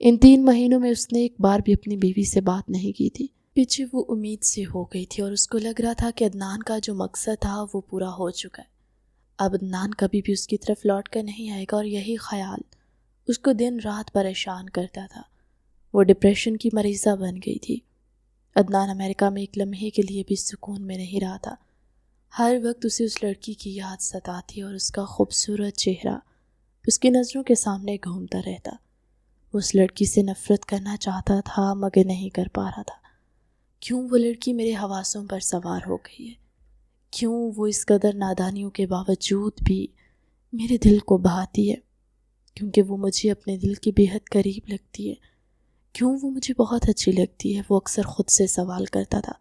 ان 3 مہینوں میں اس نے ایک بار بھی اپنی بیوی سے بات نہیں کی تھی۔ پیچھے وہ امید سے ہو گئی تھی اور اس کو لگ رہا تھا کہ عدنان کا جو مقصد تھا وہ پورا ہو چکا ہے۔ اب عدنان کبھی بھی اس کی طرف لوٹ کر نہیں آئے گا، اور یہی خیال اس کو دن رات پریشان کرتا تھا۔ وہ ڈپریشن کی مریضہ بن گئی تھی۔ عدنان امریکہ میں ایک لمحے کے لیے بھی سکون میں نہیں رہا تھا۔ ہر وقت اسے اس لڑکی کی یاد ستاتی اور اس کا خوبصورت چہرہ اس کی نظروں کے سامنے گھومتا رہتا۔ وہ اس لڑکی سے نفرت کرنا چاہتا تھا مگر نہیں کر پا رہا تھا۔ کیوں وہ لڑکی میرے حواسوں پر سوار ہو گئی ہے؟ کیوں وہ اس قدر نادانیوں کے باوجود بھی میرے دل کو بہاتی ہے؟ کیونکہ وہ مجھے اپنے دل کی بے حد قریب لگتی ہے۔ کیوں وہ مجھے بہت اچھی لگتی ہے؟ وہ اکثر خود سے سوال کرتا تھا،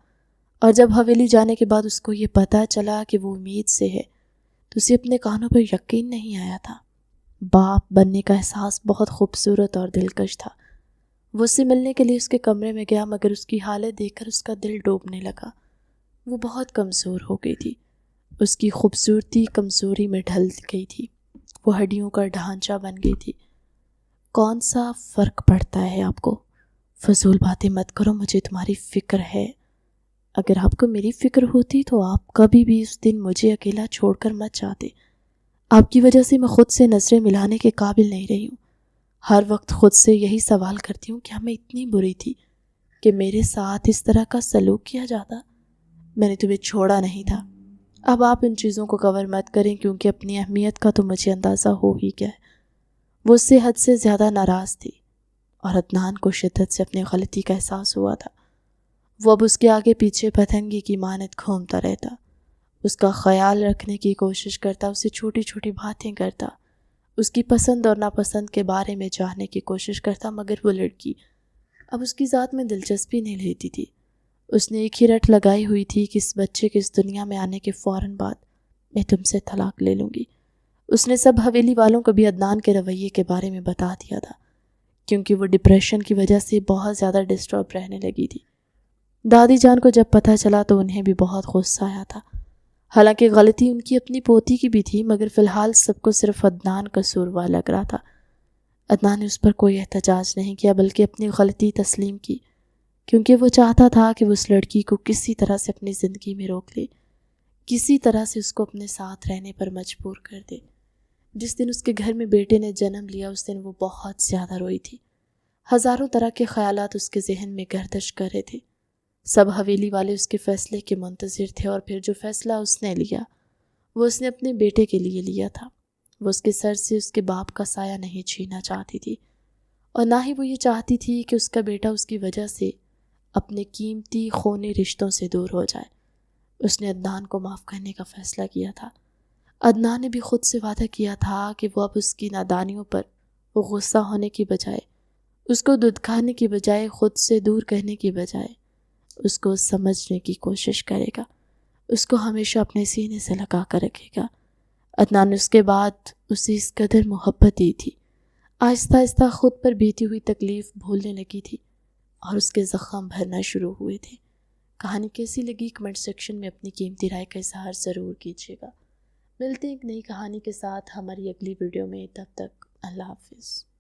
اور جب حویلی جانے کے بعد اس کو یہ پتہ چلا کہ وہ امید سے ہے تو اسے اپنے کانوں پر یقین نہیں آیا تھا۔ باپ بننے کا احساس بہت خوبصورت اور دلکش تھا۔ وہ اس سے ملنے کے لیے اس کے کمرے میں گیا مگر اس کی حالت دیکھ کر اس کا دل ڈوبنے لگا۔ وہ بہت کمزور ہو گئی تھی۔ اس کی خوبصورتی کمزوری میں ڈھل گئی تھی۔ وہ ہڈیوں کا ڈھانچہ بن گئی تھی۔ کون سا فرق پڑتا ہے آپ کو؟ فضول باتیں مت کرو، مجھے تمہاری فکر ہے۔ اگر آپ کو میری فکر ہوتی تو آپ کبھی بھی اس دن مجھے اکیلا چھوڑ کر مت جاتے۔ آپ کی وجہ سے میں خود سے نظریں ملانے کے قابل نہیں رہی ہوں۔ ہر وقت خود سے یہی سوال کرتی ہوں، کیا میں اتنی بری تھی کہ میرے ساتھ اس طرح کا سلوک کیا جاتا؟ میں نے تمہیں چھوڑا نہیں تھا۔ اب آپ ان چیزوں کو کور مت کریں، کیونکہ اپنی اہمیت کا تو مجھے اندازہ ہو ہی گیا ہے۔ وہ اس سے حد سے زیادہ ناراض تھی اور عدنان کو شدت سے اپنی غلطی کا احساس ہوا تھا۔ وہ اب اس کے آگے پیچھے پتنگی کی مانند گھومتا رہتا، اس کا خیال رکھنے کی کوشش کرتا، اسے چھوٹی چھوٹی باتیں کرتا، اس کی پسند اور ناپسند کے بارے میں جاننے کی کوشش کرتا، مگر وہ لڑکی اب اس کی ذات میں دلچسپی نہیں لیتی تھی۔ اس نے ایک ہی رٹ لگائی ہوئی تھی کہ اس بچے کے اس دنیا میں آنے کے فوراً بعد میں تم سے طلاق لے لوں گی۔ اس نے سب حویلی والوں کو بھی عدنان کے رویے کے بارے میں بتا دیا تھا، کیونکہ وہ ڈپریشن کی وجہ سے بہت زیادہ ڈسٹرب رہنے لگی تھی۔ دادی جان کو جب پتہ چلا تو انہیں بھی بہت غصہ آیا تھا۔ حالانکہ غلطی ان کی اپنی پوتی کی بھی تھی، مگر فی الحال سب کو صرف عدنان قصوروار لگ رہا تھا۔ عدنان نے اس پر کوئی احتجاج نہیں کیا، بلکہ اپنی غلطی تسلیم کی، کیونکہ وہ چاہتا تھا کہ وہ اس لڑکی کو کسی طرح سے اپنی زندگی میں روک لے، کسی طرح سے اس کو اپنے ساتھ رہنے پر مجبور کر دے۔ جس دن اس کے گھر میں بیٹے نے جنم لیا، اس دن وہ بہت زیادہ روئی تھی۔ ہزاروں طرح کے خیالات اس کے ذہن میں گردش کر رہے تھے۔ سب حویلی والے اس کے فیصلے کے منتظر تھے، اور پھر جو فیصلہ اس نے لیا وہ اس نے اپنے بیٹے کے لیے لیا تھا۔ وہ اس کے سر سے اس کے باپ کا سایہ نہیں چھیننا چاہتی تھی، اور نہ ہی وہ یہ چاہتی تھی کہ اس کا بیٹا اس کی وجہ سے اپنے قیمتی خونی رشتوں سے دور ہو جائے۔ اس نے عدنان کو معاف کرنے کا فیصلہ کیا تھا۔ عدنان نے بھی خود سے وعدہ کیا تھا کہ وہ اب اس کی نادانیوں پر غصہ ہونے کی بجائے، اس کو دھتکارنے کی بجائے، خود سے دور کرنے کی بجائے اس کو سمجھنے کی کوشش کرے گا، اس کو ہمیشہ اپنے سینے سے لگا کر رکھے گا۔ عدنان نے اس کے بعد اسے اس قدر محبت دی تھی، آہستہ آہستہ خود پر بیتی ہوئی تکلیف بھولنے لگی تھی، اور اس کے زخم بھرنا شروع ہوئے تھے۔ کہانی کیسی لگی کمنٹ سیکشن میں اپنی قیمتی رائے کا اظہار ضرور کیجیے گا۔ ملتے ہیں ایک نئی کہانی کے ساتھ ہماری اگلی ویڈیو میں، تب تک اللہ حافظ۔